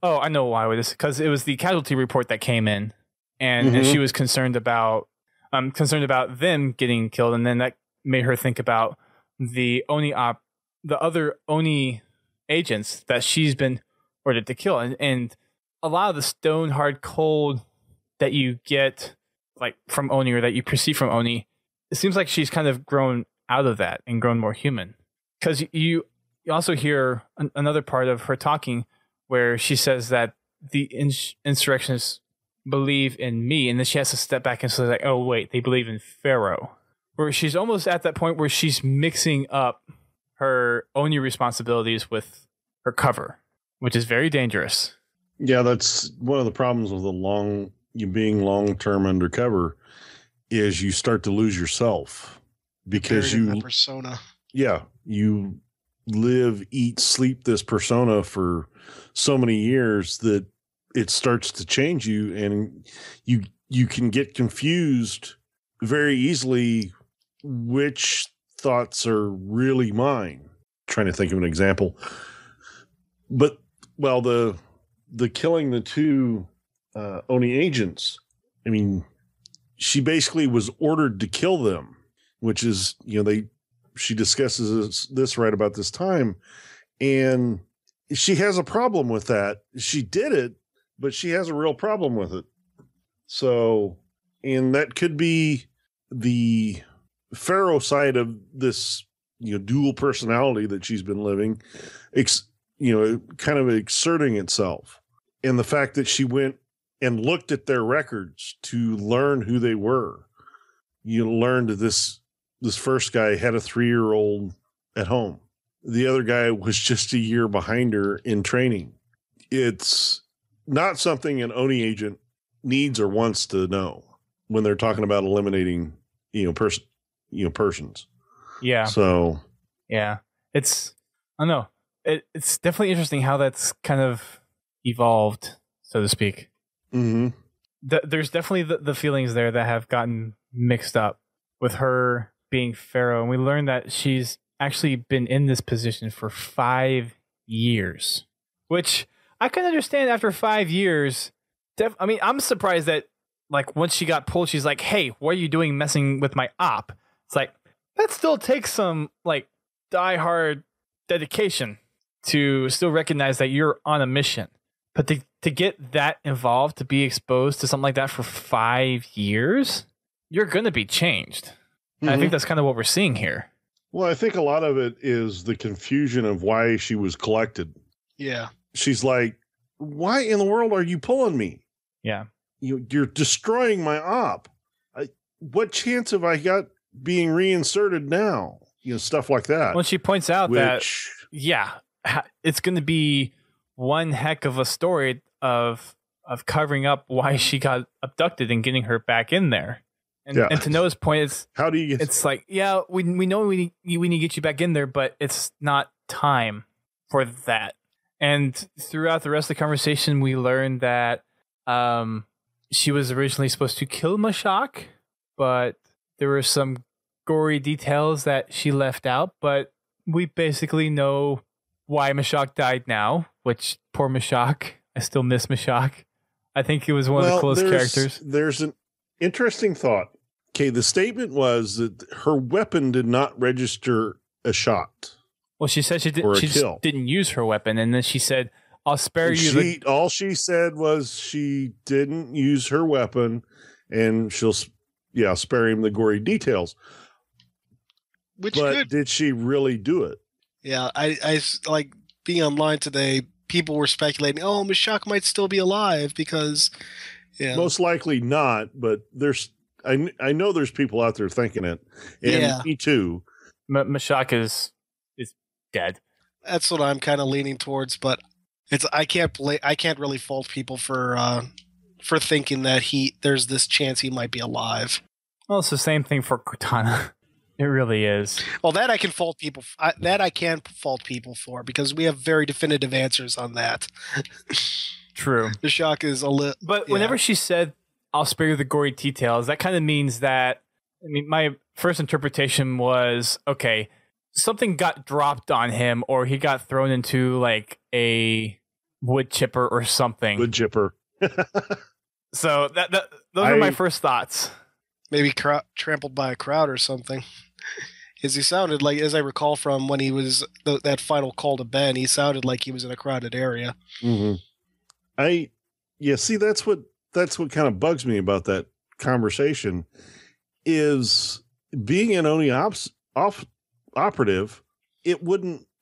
A: Oh, I know why with this, because it was the casualty report that came in, and she was concerned about them getting killed, and then that made her think about the other Oni agents that she's been ordered to kill, and a lot of the stone hard cold that you get like from Oni, or that you perceive from Oni, it seems like she's kind of grown out of that and grown more human. Because you also hear another part of her talking where she says that the insurrectionists believe in me, and then she has to step back and say, like, oh, wait, they believe in FERO. Where she's almost at that point where she's mixing up her Oni responsibilities with her cover, which is very dangerous.
B: Yeah, that's one of the problems with being long-term undercover, is you start to lose yourself, because
C: persona.
B: Yeah, you live, eat, sleep this persona for so many years that it starts to change you, and you can get confused very easily which thoughts are really mine. Trying to think of an example. But, well, the killing the 2 Oni agents, I mean, she basically was ordered to kill them, which is, she discusses this right about this time, and she has a problem with that. She did it, but she has a real problem with it. So, and that could be the FERO side of this, dual personality that she's been living, kind of exerting itself. And the fact that she went and looked at their records to learn who they were. Learned this first guy had a 3-year-old at home. The other guy was just a year behind her in training. It's not something an Oni agent needs or wants to know when they're talking about eliminating, persons.
A: Yeah.
B: So
A: Yeah, it's I don't know. It's definitely interesting how that's kind of evolved, so to speak.
B: Mm-hmm.
A: There's definitely the feelings there that have gotten mixed up with her being Pharaoh, and we learned that she's actually been in this position for 5 years, which I can understand after 5 years. I mean, I'm surprised that like once she got pulled, she's like, "Hey, what are you doing messing with my op?" It's like that still takes some like diehard dedication to still recognize that you're on a mission. But to get that involved, to be exposed to something like that for 5 years, you're going to be changed. And I think that's kind of what we're seeing here.
B: Well, I think a lot of it is the confusion of why she was collected.
C: Yeah.
B: She's like, why in the world are you pulling me?
A: Yeah.
B: You're destroying my op. What chance have I got being reinserted now? Stuff like that.
A: Well, she points out that, yeah, it's going to be one heck of a story of covering up why she got abducted and getting her back in there. And to Noah's point, it's
B: how do you get?
A: It's like, yeah, we know we need to get you back in there, but it's not time for that. And throughout the rest of the conversation, we learned that she was originally supposed to kill Mashak, but there were some gory details that she left out. But we basically know why Mashak died now, which poor Mashak. I still miss Mashak. I think he was one of the coolest characters.
B: There's an interesting thought. Okay, the statement was that her weapon did not register a shot.
A: Well, she said she just didn't use her weapon, and then she said, "I'll spare you."
B: All she said was she didn't use her weapon, and she'll spare him the gory details. But did she really do it?
C: Yeah, I like being online today. People were speculating, "Oh, Mashak might still be alive because." Yeah.
B: Most likely not, but I know there's people out there thinking it, and me too.
A: Mashak is dead.
C: That's what I'm kind of leaning towards, but I can't really fault people for thinking that there's this chance he might be alive.
A: Well, it's the same thing for Cortana. It really is.
C: Well, that I can fault people. I can fault people for because we have very definitive answers on that.
A: True.
C: The shock is a little.
A: But whenever she said, "I'll spare you the gory details," that kind of means that. I mean, my first interpretation was, okay, something got dropped on him, or he got thrown into like a wood chipper or something.
B: Wood chipper.
A: So those are my first thoughts.
C: Maybe trampled by a crowd or something. As he sounded like, as I recall from when he was that final call to Ben, he sounded like he was in a crowded area.
B: Mm-hmm. See, that's what kind of bugs me about that conversation is being an Oni operative.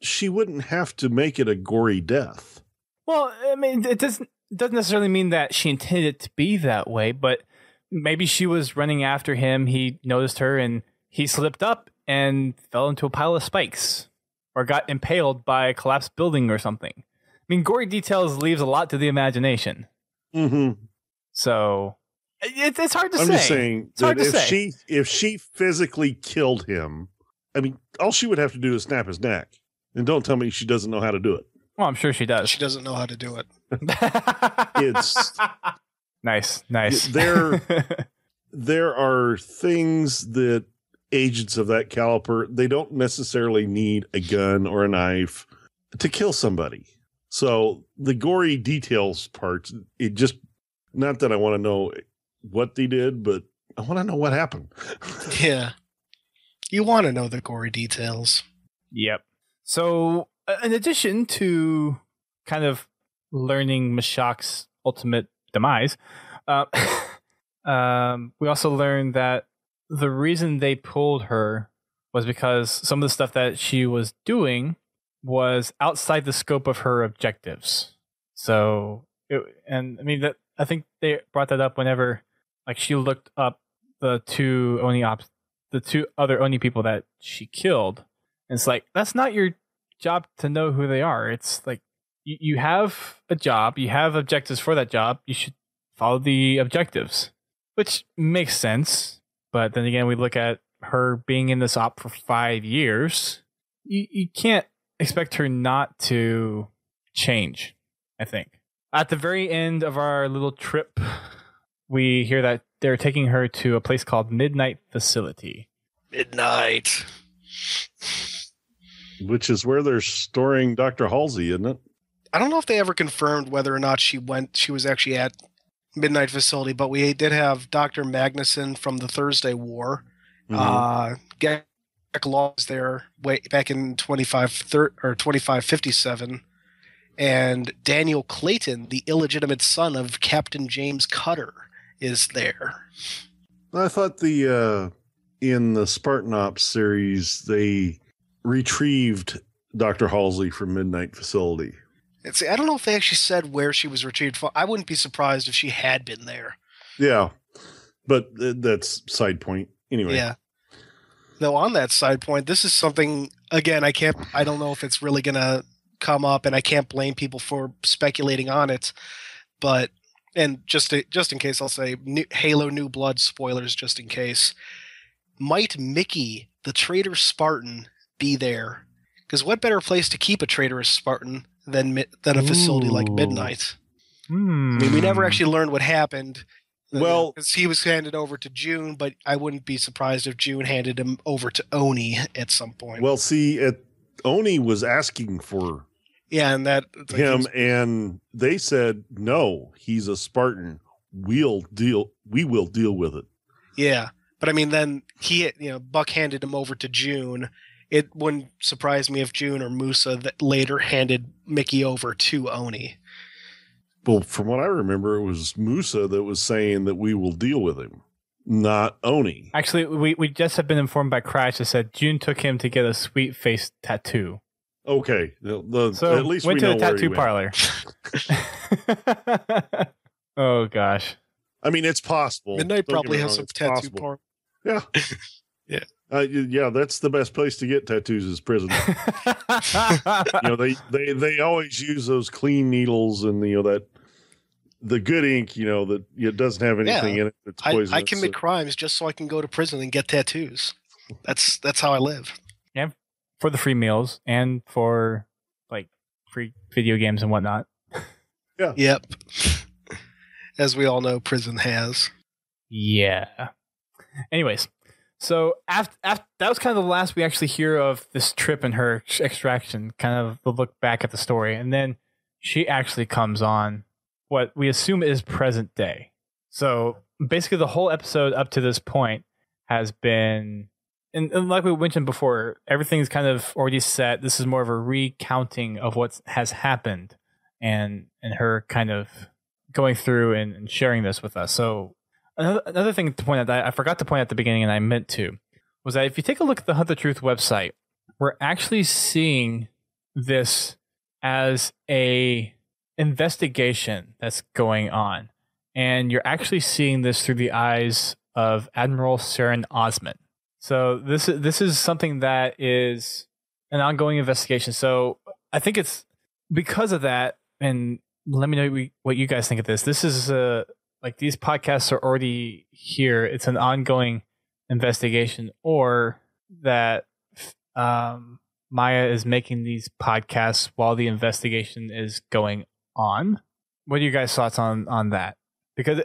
B: She wouldn't have to make it a gory death.
A: Well, I mean, it doesn't necessarily mean that she intended it to be that way, but maybe she was running after him. He noticed her and he slipped up and fell into a pile of spikes or got impaled by a collapsed building or something. I mean, gory details leaves a lot to the imagination.
B: Mm-hmm.
A: So it's hard to say.
B: I'm just saying that if she physically killed him, I mean, all she would have to do is snap his neck. And don't tell me she doesn't know how to do it.
A: Well, I'm sure she does.
C: She doesn't know how to do it.
B: It's
A: nice.
B: There are things that agents of that caliber, they don't necessarily need a gun or a knife to kill somebody. So the gory details part, it just, not that I want to know what they did, but I want to know what happened.
C: Yeah. You want to know the gory details.
A: Yep. So in addition to kind of learning Mashak's ultimate demise, we also learned that the reason they pulled her was because some of the stuff that she was doing was outside the scope of her objectives. So, I think they brought that up whenever, like, she looked up the two other Oni people that she killed. And it's like, that's not your job to know who they are. It's like, you have a job, you have objectives for that job, you should follow the objectives, which makes sense. But then again, we look at her being in this op for 5 years. you can't expect her not to change, I think. At the very end of our little trip, we hear that they're taking her to a place called Midnight Facility.
C: Midnight.
B: Which is where they're storing Dr. Halsey, isn't it?
C: I don't know if they ever confirmed whether or not she was actually at Midnight Facility, but we did have Dr. Magnuson from the Thursday War. Gek Law was there way back in 2557. And Daniel Clayton, the illegitimate son of Captain James Cutter, is there.
B: I thought in the Spartan Ops series, they retrieved Dr. Halsey from Midnight Facility.
C: I don't know if they actually said where she was retrieved from. I wouldn't be surprised if she had been there.
B: Yeah, but that's side point. Anyway.
C: Yeah. Though on that side point, this is something, again, I don't know if it's really going to come up, and I can't blame people for speculating on it, but, and just in case, I'll say Halo New Blood spoilers just in case. Might Mickey, the traitor Spartan, be there? Because what better place to keep a traitorous Spartan than a facility like Midnight? I mean, we never actually learned what happened.
B: Well,
C: because he was handed over to June, but I wouldn't be surprised if June handed him over to Oni at some point.
B: Well, see, Oni was asking for
C: and that
B: him, and they said, "No, he's a Spartan. We will deal with it."
C: Yeah, but I mean, then Buck handed him over to June. It wouldn't surprise me if June or Musa that later handed Mickey over to Oni.
B: Well, from what I remember, it was Musa that was saying that we will deal with him, not Oni.
A: Actually, we just have been informed by Crash that said June took him to get a sweet face tattoo.
B: Okay,
A: so
B: at least
A: went
B: we
A: to
B: know
A: the tattoo
B: where
A: parlor. Oh gosh!
B: I mean, it's possible.
C: Midnight probably has some tattoo parlor.
B: Yeah,
C: yeah,
B: yeah. That's the best place to get tattoos is prison. They always use those clean needles and that the good ink. That it doesn't have anything in it that's poisonous.
C: I commit crimes just so I can go to prison and get tattoos. That's how I live.
A: Yeah, for the free meals and for free video games and whatnot.
B: Yeah.
C: Yep. As we all know, prison has.
A: Yeah. Anyways, so after that was kind of the last we actually hear of this trip and her extraction, kind of the look back at the story. And then she actually comes on what we assume is present day. So basically the whole episode up to this point has been, and like we mentioned before, everything's kind of already set. This is more of a recounting of what has happened and her kind of going through and sharing this with us. So another thing to point out that I forgot to point out at the beginning and I meant to was that if you take a look at the Hunt the Truth website, we're actually seeing this as a investigation that's going on. And you're actually seeing this through the eyes of Admiral Saren Osman. So this is something that is an ongoing investigation. So I think it's because of that, and let me know what you guys think of this. This is these podcasts are already here. It's an ongoing investigation, or that Maya is making these podcasts while the investigation is going on. What are you guys' thoughts on that? Because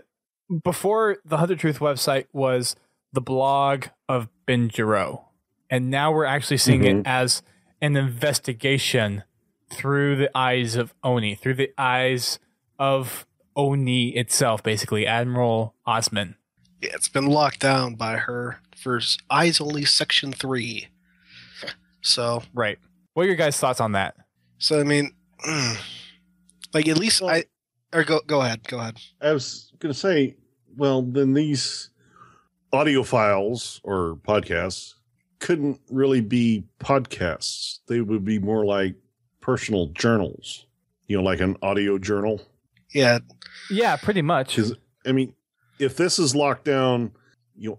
A: before the Hunt the Truth website was the blog of Ben Giro, and now we're actually seeing it as an investigation through the eyes of Oni, through the eyes of Oni itself, basically, Admiral Osman.
C: Yeah, it's been locked down by her for Eyes Only Section 3. So
A: right. What are your guys' thoughts on that?
C: So I mean, at least go ahead.
B: I was going to say, well, then these audio files or podcasts couldn't really be podcasts. They would be more like personal journals, like an audio journal.
C: Yeah.
A: Yeah, pretty much.
B: I mean, if this is locked down,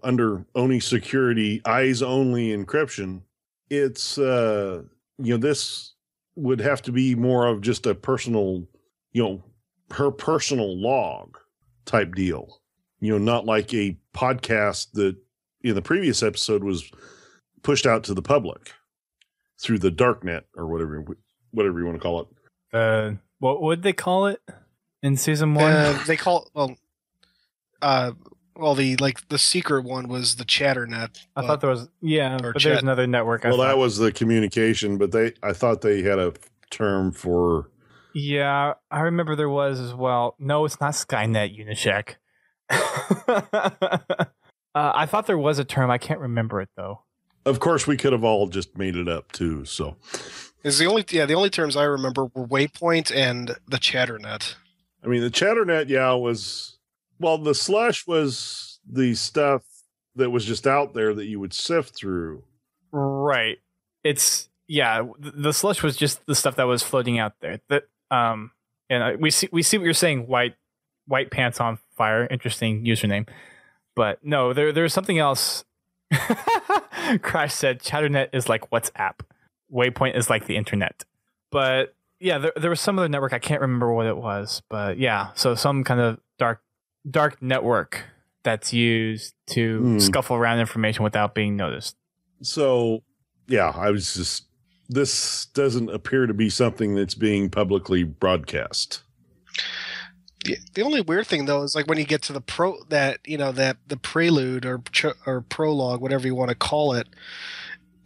B: under Oni security, eyes only encryption, it's, this would have to be more of just a personal, her personal log type deal, not like a podcast that in the previous episode was pushed out to the public. through the dark net or whatever you want to call it.
A: What would they call it in season 1?
C: They call the secret one was the Chatternet.
A: I thought there was but there's another network.
B: That was the communication, but I thought they had a term for.
A: Yeah, I remember there was as well. No, it's not Skynet, Unicek. I thought there was a term. I can't remember it though.
B: Of course, we could have all just made it up too. So,
C: is the only terms I remember were Waypoint and the Chatternet.
B: I mean, the Chatternet, was the slush was the stuff that was just out there that you would sift through.
A: Right. It's the slush was just the stuff that was floating out there. That and we see what you're saying. White pants on fire. Interesting username. But no, there's something else. Crash said Chatternet is like WhatsApp. Waypoint is like the internet. But yeah, there was some other network. I can't remember what it was. But yeah, so some kind of dark network that's used to scuffle around information without being noticed.
B: So yeah, this doesn't appear to be something that's being publicly broadcast.
C: The only weird thing though is like when you get to the the prelude or prologue, whatever you want to call it,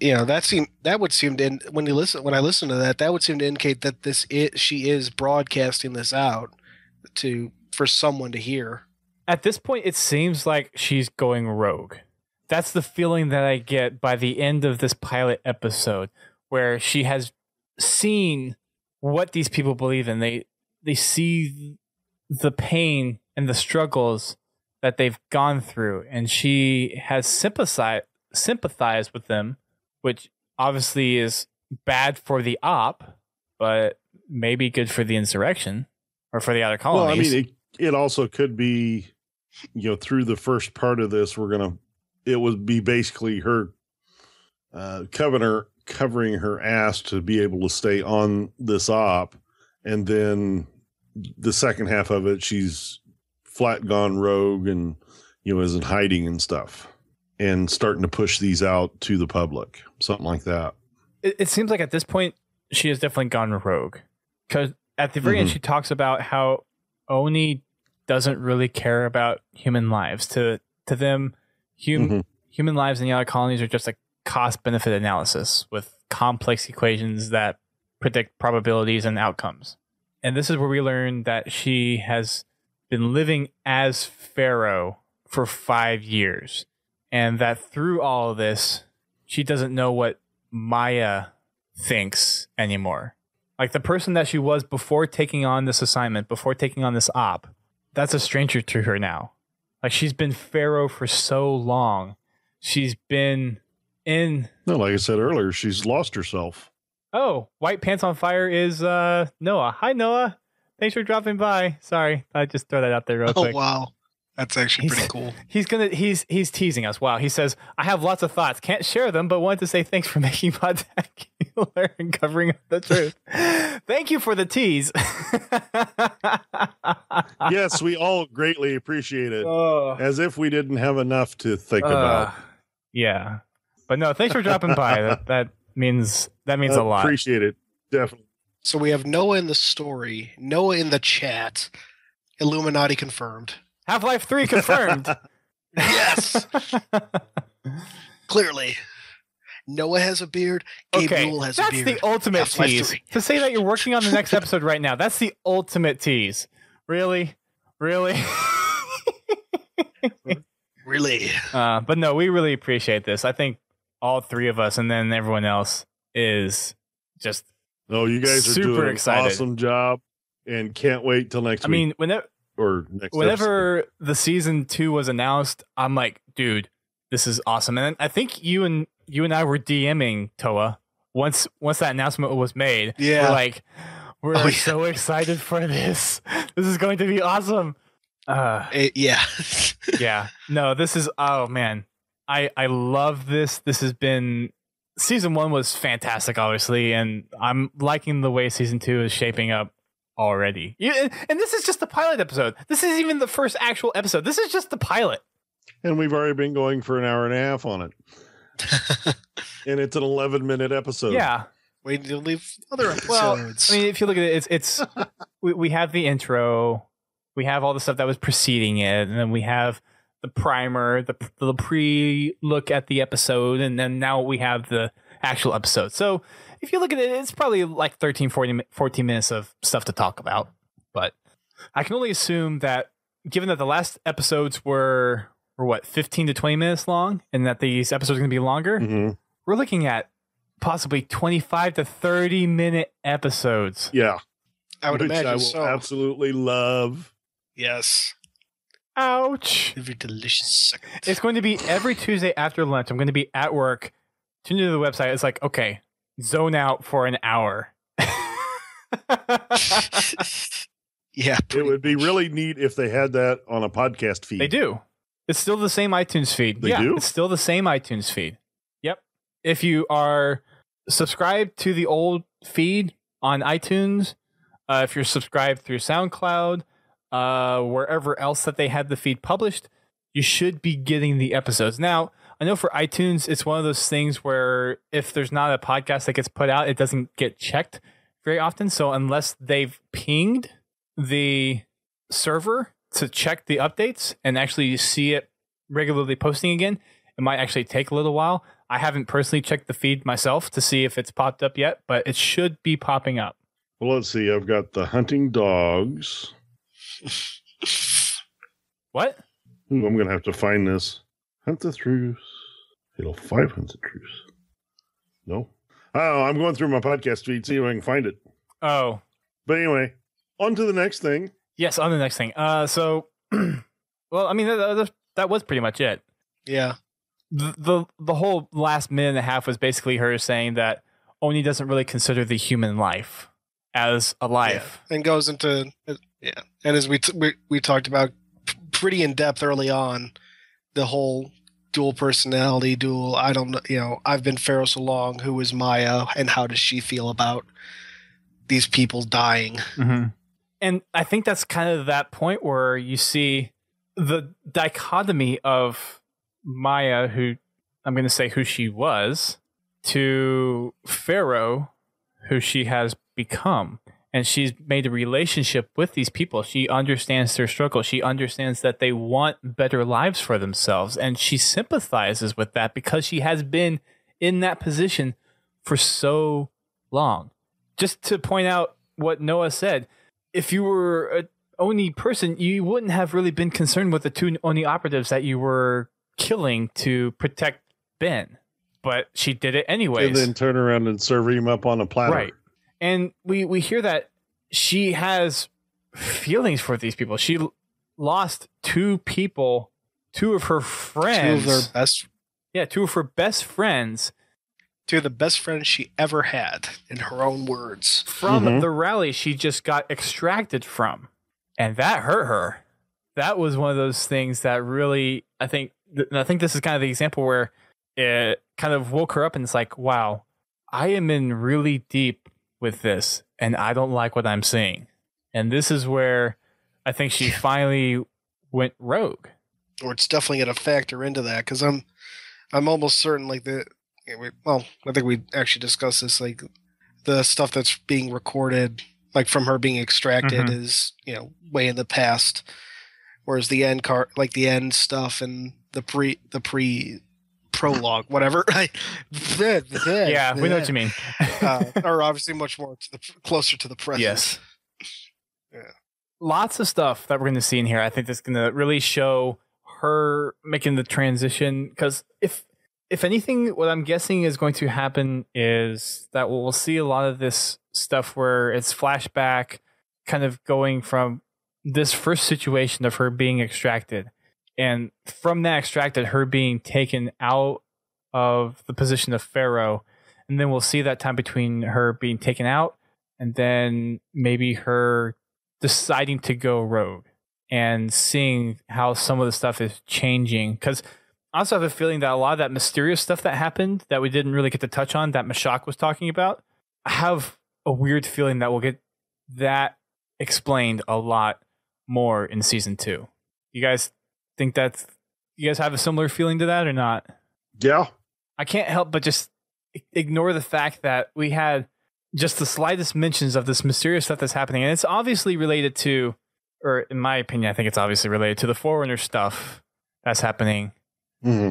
C: that would seem to when I listen to that would seem to indicate that she is broadcasting this out for someone to hear.
A: At this point, it seems like she's going rogue. That's the feeling that I get by the end of this pilot episode, where she has seen what these people believe in. They see the pain and the struggles that they've gone through, and she has sympathized with them, which obviously is bad for the op, but maybe good for the insurrection or for the other colonies.
B: Well, I mean, it also could be, through the first part of this, it would be basically her covering her ass to be able to stay on this op, and then the second half of it, she's flat gone rogue and, is in hiding and stuff and starting to push these out to the public, something like that.
A: It seems like at this point, she has definitely gone rogue, because at the very end, she talks about how Oni doesn't really care about human lives. To them, human lives in the other colonies are just a cost-benefit analysis with complex equations that predict probabilities and outcomes. And this is where we learn that she has been living as FERO for 5 years. And that through all of this, she doesn't know what Maya thinks anymore. Like the person that she was before taking on this assignment, before taking on this op, that's a stranger to her now. Like she's been FERO for so long. She's been in...
B: No, like I said earlier, she's lost herself.
A: Oh, White Pants on Fire is Noah. Hi, Noah. Thanks for dropping by. Sorry, I just throw that out there real quick.
C: Oh, wow. That's actually pretty cool.
A: He's teasing us. Wow. He says, I have lots of thoughts. Can't share them, but wanted to say thanks for making Podtacular and covering up the truth. Thank you for the tease.
B: Yes, we all greatly appreciate it. As if we didn't have enough to think about.
A: Yeah. But no, thanks for dropping by. That means a lot.
B: Appreciate it. Definitely.
C: So we have Noah in the story, Noah in the chat, Illuminati confirmed.
A: Half-Life 3 confirmed.
C: Yes. Clearly. Noah has a beard. Gabriel has a beard.
A: That's the ultimate tease. To say that you're working on the next episode right now, that's the ultimate tease. Really? Really?
C: Really?
A: But no, we really appreciate this. I think all three of us and then everyone else is just
B: you guys are
A: super
B: doing
A: excited.
B: An awesome job and can't wait till next week.
A: I mean, whenever the season 2 was announced, I'm like, dude, this is awesome. And I think you and I were DMing Toa once that announcement was made.
C: Yeah.
A: We're so excited for this. This is going to be awesome.
C: Yeah.
A: Yeah. No, this is, oh man. I love this. This has been, season 1 was fantastic, obviously, and I'm liking the way season 2 is shaping up already. And this is just the pilot episode. This isn't even the first actual episode. This is just the pilot.
B: And we've already been going for an hour and a half on it. And it's an 11-minute episode.
A: Yeah.
C: Wait to leave other episodes.
A: Well, I mean, if you look at it, it's we have the intro, we have all the stuff that was preceding it, and then we have the primer, the pre-look at the episode, and then now we have the actual episode. So if you look at it, it's probably like 13, 14 minutes of stuff to talk about. But I can only assume that given that the last episodes were what, 15 to 20 minutes long, and that these episodes are going to be longer, we're looking at possibly 25 to 30 minute episodes.
B: Yeah.
C: I would imagine
B: I will
C: so.
B: absolutely love.
C: Yes.
A: Ouch.
C: Every delicious second.
A: It's going to be every Tuesday after lunch. I'm going to be at work, tune into the website. It's like, okay, zone out for an hour.
C: Yeah.
B: It would be really neat if they had that on a podcast feed.
A: They do. It's still the same iTunes feed.
B: They do?
A: It's still the same iTunes feed. Yep. If you are subscribed to the old feed on iTunes, if you're subscribed through SoundCloud, wherever else that they had the feed published, you should be getting the episodes. Now, I know for iTunes, it's one of those things where if there's not a podcast that gets put out, it doesn't get checked very often. So unless they've pinged the server to check the updates and actually see it regularly posting again, it might actually take a little while. I haven't personally checked the feed myself to see if it's popped up yet, but it should be popping up.
B: Well, let's see. I've got the hunting dogs.
A: What?
B: Ooh, I'm going to have to find this. Hunt the Truce. Halo 5 Hunt the Truce. No? Oh, I'm going through my podcast feed, see if I can find it.
A: Oh.
B: But anyway, on to the next thing.
A: Yes, on the next thing. So, well, I mean, that was pretty much it.
C: Yeah.
A: The whole last minute and a half was basically her saying that Oni doesn't really consider the human life as a life.
C: Yeah. And goes into, yeah. And as we talked about pretty in depth early on, the whole dual personality, I don't know, I've been FERO so long, who is Maya, and how does she feel about these people dying?
A: Mm-hmm. And I think that's kind of that point where you see the dichotomy of Maya, who I'm going to say who she was, to FERO, who she has become. And she's made a relationship with these people. She understands their struggle. She understands that they want better lives for themselves. And she sympathizes with that because she has been in that position for so long. Just to point out what Noah said, if you were an Oni person, you wouldn't have really been concerned with the two Oni operatives that you were killing to protect Ben. But she did it anyways.
B: And then turn around and serve him up on a platter.
A: Right. And we hear that she has feelings for these people. She lost two people, two of her friends.
C: Two of her best.
A: Yeah, two of her best friends.
C: Two of the best friends she ever had, in her own words.
A: From the rally she just got extracted from. And that hurt her. That was one of those things that really, I think this is kind of the example where it kind of woke her up and it's like, wow, I am in really deep with this and I don't like what I'm seeing. And this is where I think she finally went rogue.
C: Or it's definitely going to factor into that, because I'm almost certain I think we actually discussed this, like the stuff that's being recorded, like from her being extracted is, way in the past. Whereas the end the end stuff and the pre prologue, whatever.
A: Yeah, we know what you mean.
C: are obviously much more closer to the present.
A: Yes.
C: Yeah.
A: Lots of stuff that we're going to see in here. I think that's going to really show her making the transition. Because if anything, what I'm guessing is going to happen is that we'll see a lot of this stuff where it's flashback, kind of going from this first situation of her being extracted. And from that extracted, her being taken out of the position of FERO. And then we'll see that time between her being taken out and then maybe her deciding to go rogue and seeing how some of the stuff is changing. Because I also have a feeling that a lot of that mysterious stuff that happened that we didn't really get to touch on, that Mashak was talking about, I have a weird feeling that we'll get that explained a lot more in season 2. You guys think you guys have a similar feeling to that or not?
B: Yeah.
A: I can't help but just ignore the fact that we had just the slightest mentions of this mysterious stuff that's happening. And it's obviously related to, or in my opinion, I think it's obviously related to the Forerunner stuff that's happening.
B: Mm-hmm.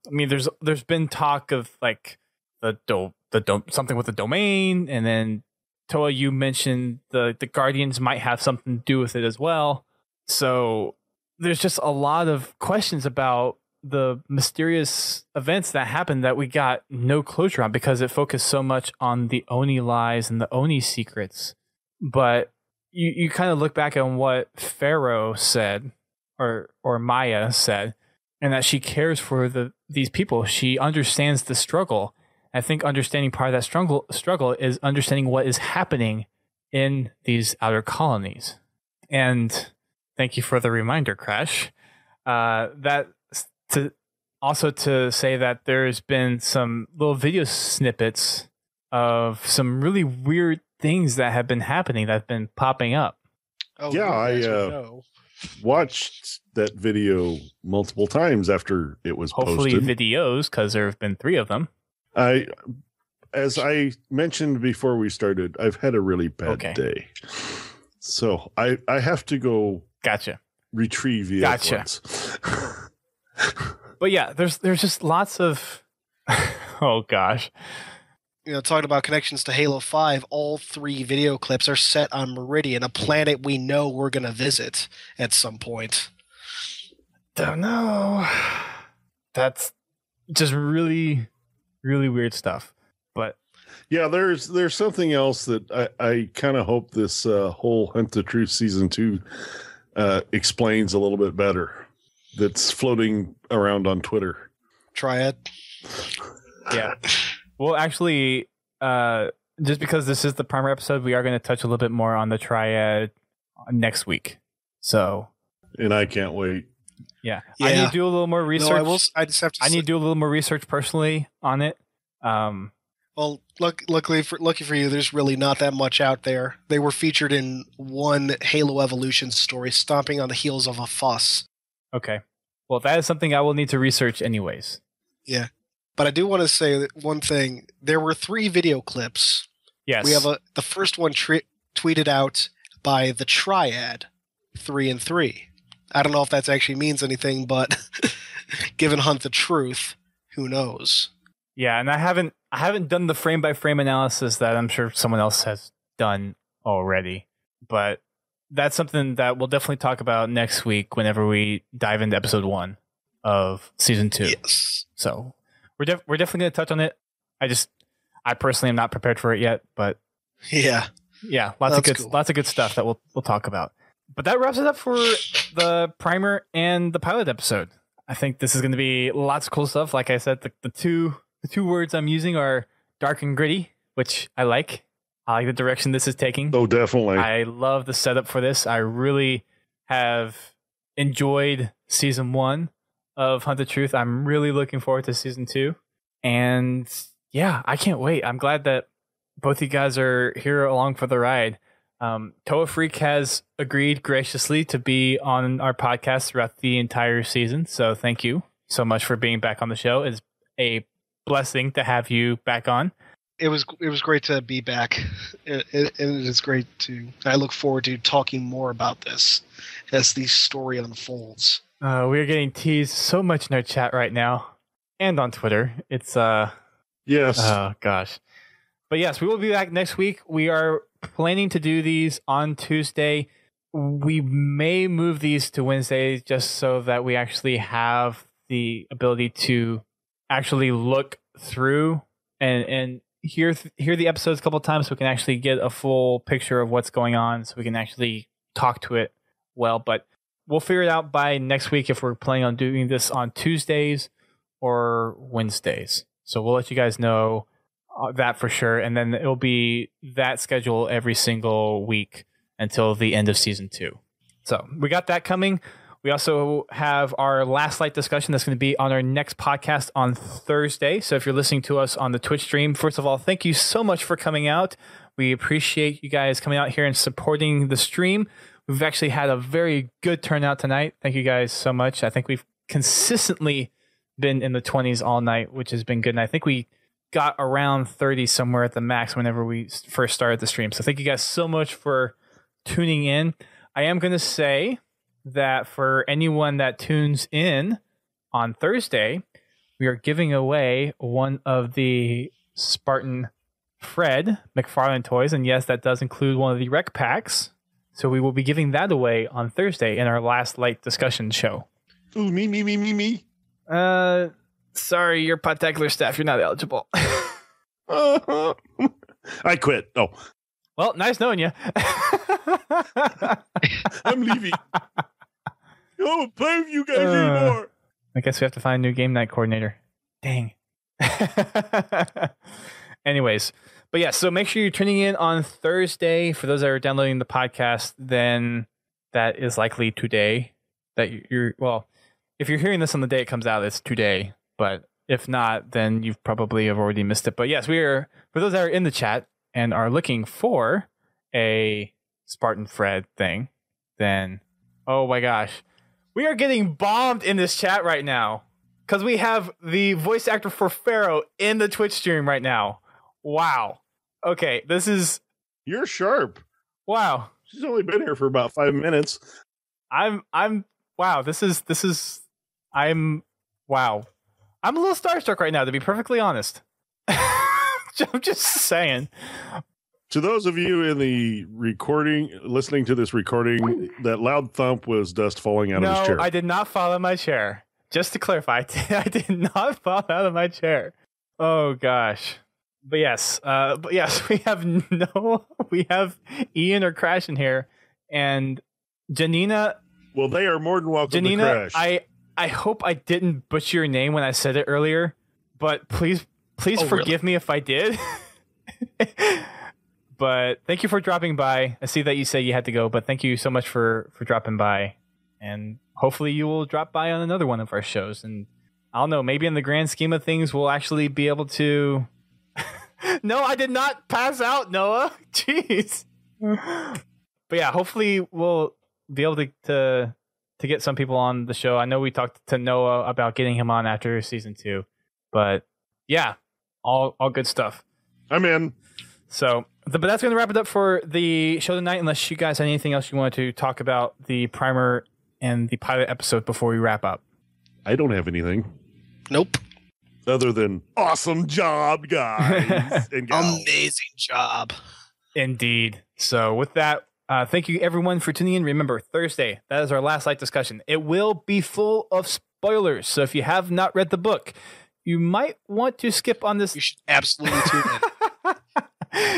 A: I mean, there's been talk of like something with the domain, and then Toa, you mentioned the Guardians might have something to do with it as well. So there's just a lot of questions about the mysterious events that happened that we got no closure on because it focused so much on the Oni lies and the Oni secrets. But you kind of look back on what FERO said or Maya said, and that she cares for these people. She understands the struggle. I think understanding part of that struggle is understanding what is happening in these outer colonies. And thank you for the reminder, Crash. That to say that there's been some little video snippets of some really weird things that have been happening that have been popping up.
C: Oh,
B: yeah, I watched that video multiple times after it was
A: hopefully
B: posted.
A: Videos, because there have been 3 of them.
B: As I mentioned before we started, I've had a really bad day. So I have to go retrieve the evidence.
A: But yeah, there's just lots of oh gosh.
C: Talking about connections to Halo 5, all 3 video clips are set on Meridian, a planet we know we're going to visit at some point.
A: Don't know. That's just really, really weird stuff. But
B: yeah, there's something else that I kind of hope this whole Hunt the Truth Season 2 explains a little bit better. That's floating around on Twitter.
C: Triad.
A: Yeah. Well, actually, just because this is the primer episode, we are going to touch a little bit more on the Triad next week. So,
B: and I can't wait.
A: Yeah. I need to do a little more research.
C: No, I just have to.
A: I need to do a little more research personally on it.
C: Well, luckily for you, there's really not that much out there. They were featured in one Halo Evolution story, stomping on the heels of a fuss.
A: Okay. Well, that is something I will need to research anyways.
C: Yeah. But I do want to say one thing. There were 3 video clips.
A: Yes.
C: We have the first one tweeted out by the Triad, 3 and 3. I don't know if that actually means anything, but given Hunt the Truth, who knows?
A: Yeah, and I haven't done the frame by frame analysis that I'm sure someone else has done already. But that's something that we'll definitely talk about next week whenever we dive into episode 1 of season 2.
C: Yes.
A: So we're definitely going to touch on it. I personally am not prepared for it yet, but yeah, lots of good stuff that we'll talk about. But that wraps it up for the primer and the pilot episode. I think this is going to be lots of cool stuff. Like I said, the two words I'm using are dark and gritty, which I like. I like the direction this is taking.
B: Oh, definitely.
A: I love the setup for this. I really have enjoyed season 1 of Hunt the Truth. I'm really looking forward to season 2. And yeah, I can't wait. I'm glad that both of you guys are here along for the ride. Toa Freak has agreed graciously to be on our podcast throughout the entire season. So thank you so much for being back on the show. It's a blessing to have you back on.
C: It was great to be back. It is great I look forward to talking more about this as the story unfolds.
A: We are getting teased so much in our chat right now and on Twitter. It's
B: yes.
A: Oh gosh. But yes, we will be back next week. We are planning to do these on Tuesday. We may move these to Wednesday just so that we actually have the ability to actually look through and hear the episodes a couple of times so we can actually get a full picture of what's going on, so we can actually talk to it well. But we'll figure it out by next week if we're planning on doing this on Tuesdays or Wednesdays. So we'll let you guys know that for sure. And then it'll be that schedule every single week until the end of season 2. So we got that coming. We also have our last light discussion that's going to be on our next podcast on Thursday. So if you're listening to us on the Twitch stream, first of all, thank you so much for coming out. We appreciate you guys coming out here and supporting the stream. We've actually had a very good turnout tonight. Thank you guys so much. I think we've consistently been in the 20s all night, which has been good. And I think we got around 30 somewhere at the max whenever we first started the stream. So thank you guys so much for tuning in. I am going to say that for anyone that tunes in on Thursday, we are giving away one of the Spartan Fred McFarlane toys. And yes, that does include one of the rec packs. So we will be giving that away on Thursday in our last light discussion show.
B: Ooh, me.
A: Sorry, your Podtacular staff, you're not eligible.
B: I quit. Oh.
A: Well, nice knowing you.
B: I'm leaving. I won't play with you guys anymore.
A: I guess we have to find a new game night coordinator. Dang. Anyways, but yeah, so make sure you're tuning in on Thursday. For those that are downloading the podcast, then that is likely today. That you're, well, if you're hearing this on the day it comes out, it's today. But if not, then you probably have already missed it. But yes, we are, for those that are in the chat and are looking for a Spartan Fred thing, then, oh my gosh, we are getting bombed in this chat right now because we have the voice actor for FERO in the Twitch stream right now. Wow. Okay, this is...
B: You're sharp.
A: Wow.
B: She's only been here for about 5 minutes.
A: Wow, this is... Wow. I'm a little starstruck right now, to be perfectly honest. I'm just saying.
B: To those of you in the recording, listening to this recording, that loud thump was dust falling out of his chair.
A: No, I did not fall out of my chair. Just to clarify, I did not fall out of my chair. Oh gosh. But yes, we have Ian or Crash in here, and Janina.
B: Well, they are more than welcome to Crash.
A: I hope I didn't butcher your name when I said it earlier, but please forgive me if I did. But thank you for dropping by. I see that you say you had to go, but thank you so much for dropping by. And hopefully you will drop by on another one of our shows. And I don't know, maybe in the grand scheme of things, we'll actually be able to... No, I did not pass out, Noah. Jeez. But yeah, hopefully we'll be able to get some people on the show. I know we talked to Noah about getting him on after season 2. But yeah, all good stuff.
B: I'm in.
A: So, but that's going to wrap it up for the show tonight, unless you guys have anything else you want to talk about the primer and the pilot episode before we wrap up.
B: I don't have anything.
C: Nope.
B: Other than awesome job, guys. And
C: amazing job.
A: Indeed. So with that, thank you everyone for tuning in. Remember, Thursday, that is our last light discussion. It will be full of spoilers. So if you have not read the book, you might want to skip on this.
C: You should absolutely tune in.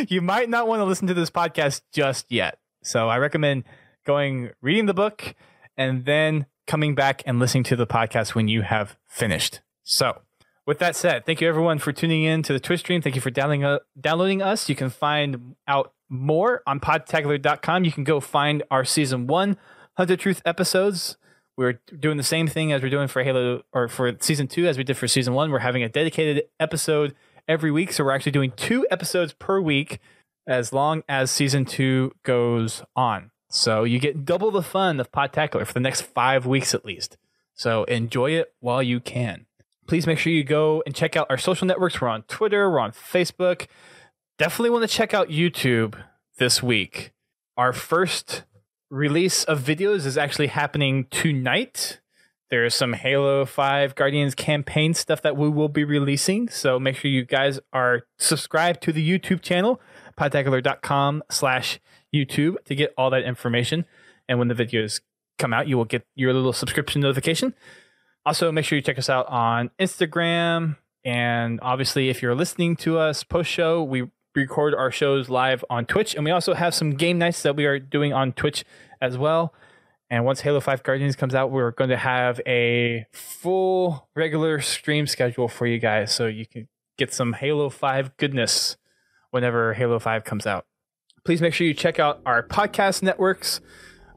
A: You might not want to listen to this podcast just yet. So I recommend reading the book, and then coming back and listening to the podcast when you have finished. So with that said, thank you everyone for tuning in to the Twitch stream. Thank you for downloading us. You can find out more on podtacular.com. You can go find our season 1 Hunter Truth episodes. We're doing the same thing as we're doing for Halo, or for season 2 as we did for season 1. We're having a dedicated episode every week. So we're actually doing 2 episodes per week as long as season 2 goes on. So you get double the fun of Podtacular for the next 5 weeks at least. So enjoy it while you can. Please make sure you go and check out our social networks. We're on Twitter. We're on Facebook. Definitely want to check out YouTube this week. Our first release of videos is actually happening tonight. There's some Halo 5 Guardians campaign stuff that we will be releasing. So make sure you guys are subscribed to the YouTube channel, podtacular.com/YouTube, to get all that information. And when the videos come out, you will get your little subscription notification. Also, make sure you check us out on Instagram. And obviously, if you're listening to us post-show, we record our shows live on Twitch. And we also have some game nights that we are doing on Twitch as well. And once Halo 5 Guardians comes out, we're going to have a full regular stream schedule for you guys, so you can get some Halo 5 goodness whenever Halo 5 comes out. Please make sure you check out our podcast networks,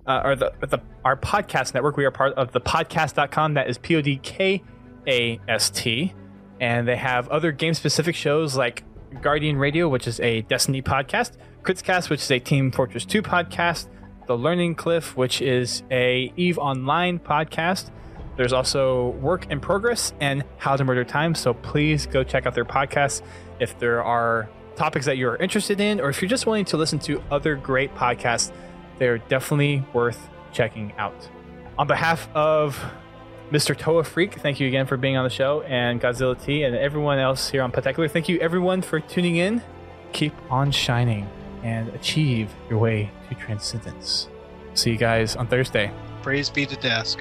A: our podcast network. We are part of the podcast.com. That is PODKAST. And they have other game-specific shows like Guardian Radio, which is a Destiny podcast, Critscast, which is a Team Fortress 2 podcast, The Learning Cliff, which is a EVE Online podcast, There's also Work in Progress and How to Murder Time. So please go check out their podcasts if there are topics that you're interested in, or if you're just wanting to listen to other great podcasts, they're definitely worth checking out. On behalf of Mr. Toa Freak, thank you again for being on the show, and Godzilla T, and everyone else here on Podtacular. Thank you everyone for tuning in. Keep on shining and achieve your way to transcendence. See you guys on Thursday.
C: Praise be to desk.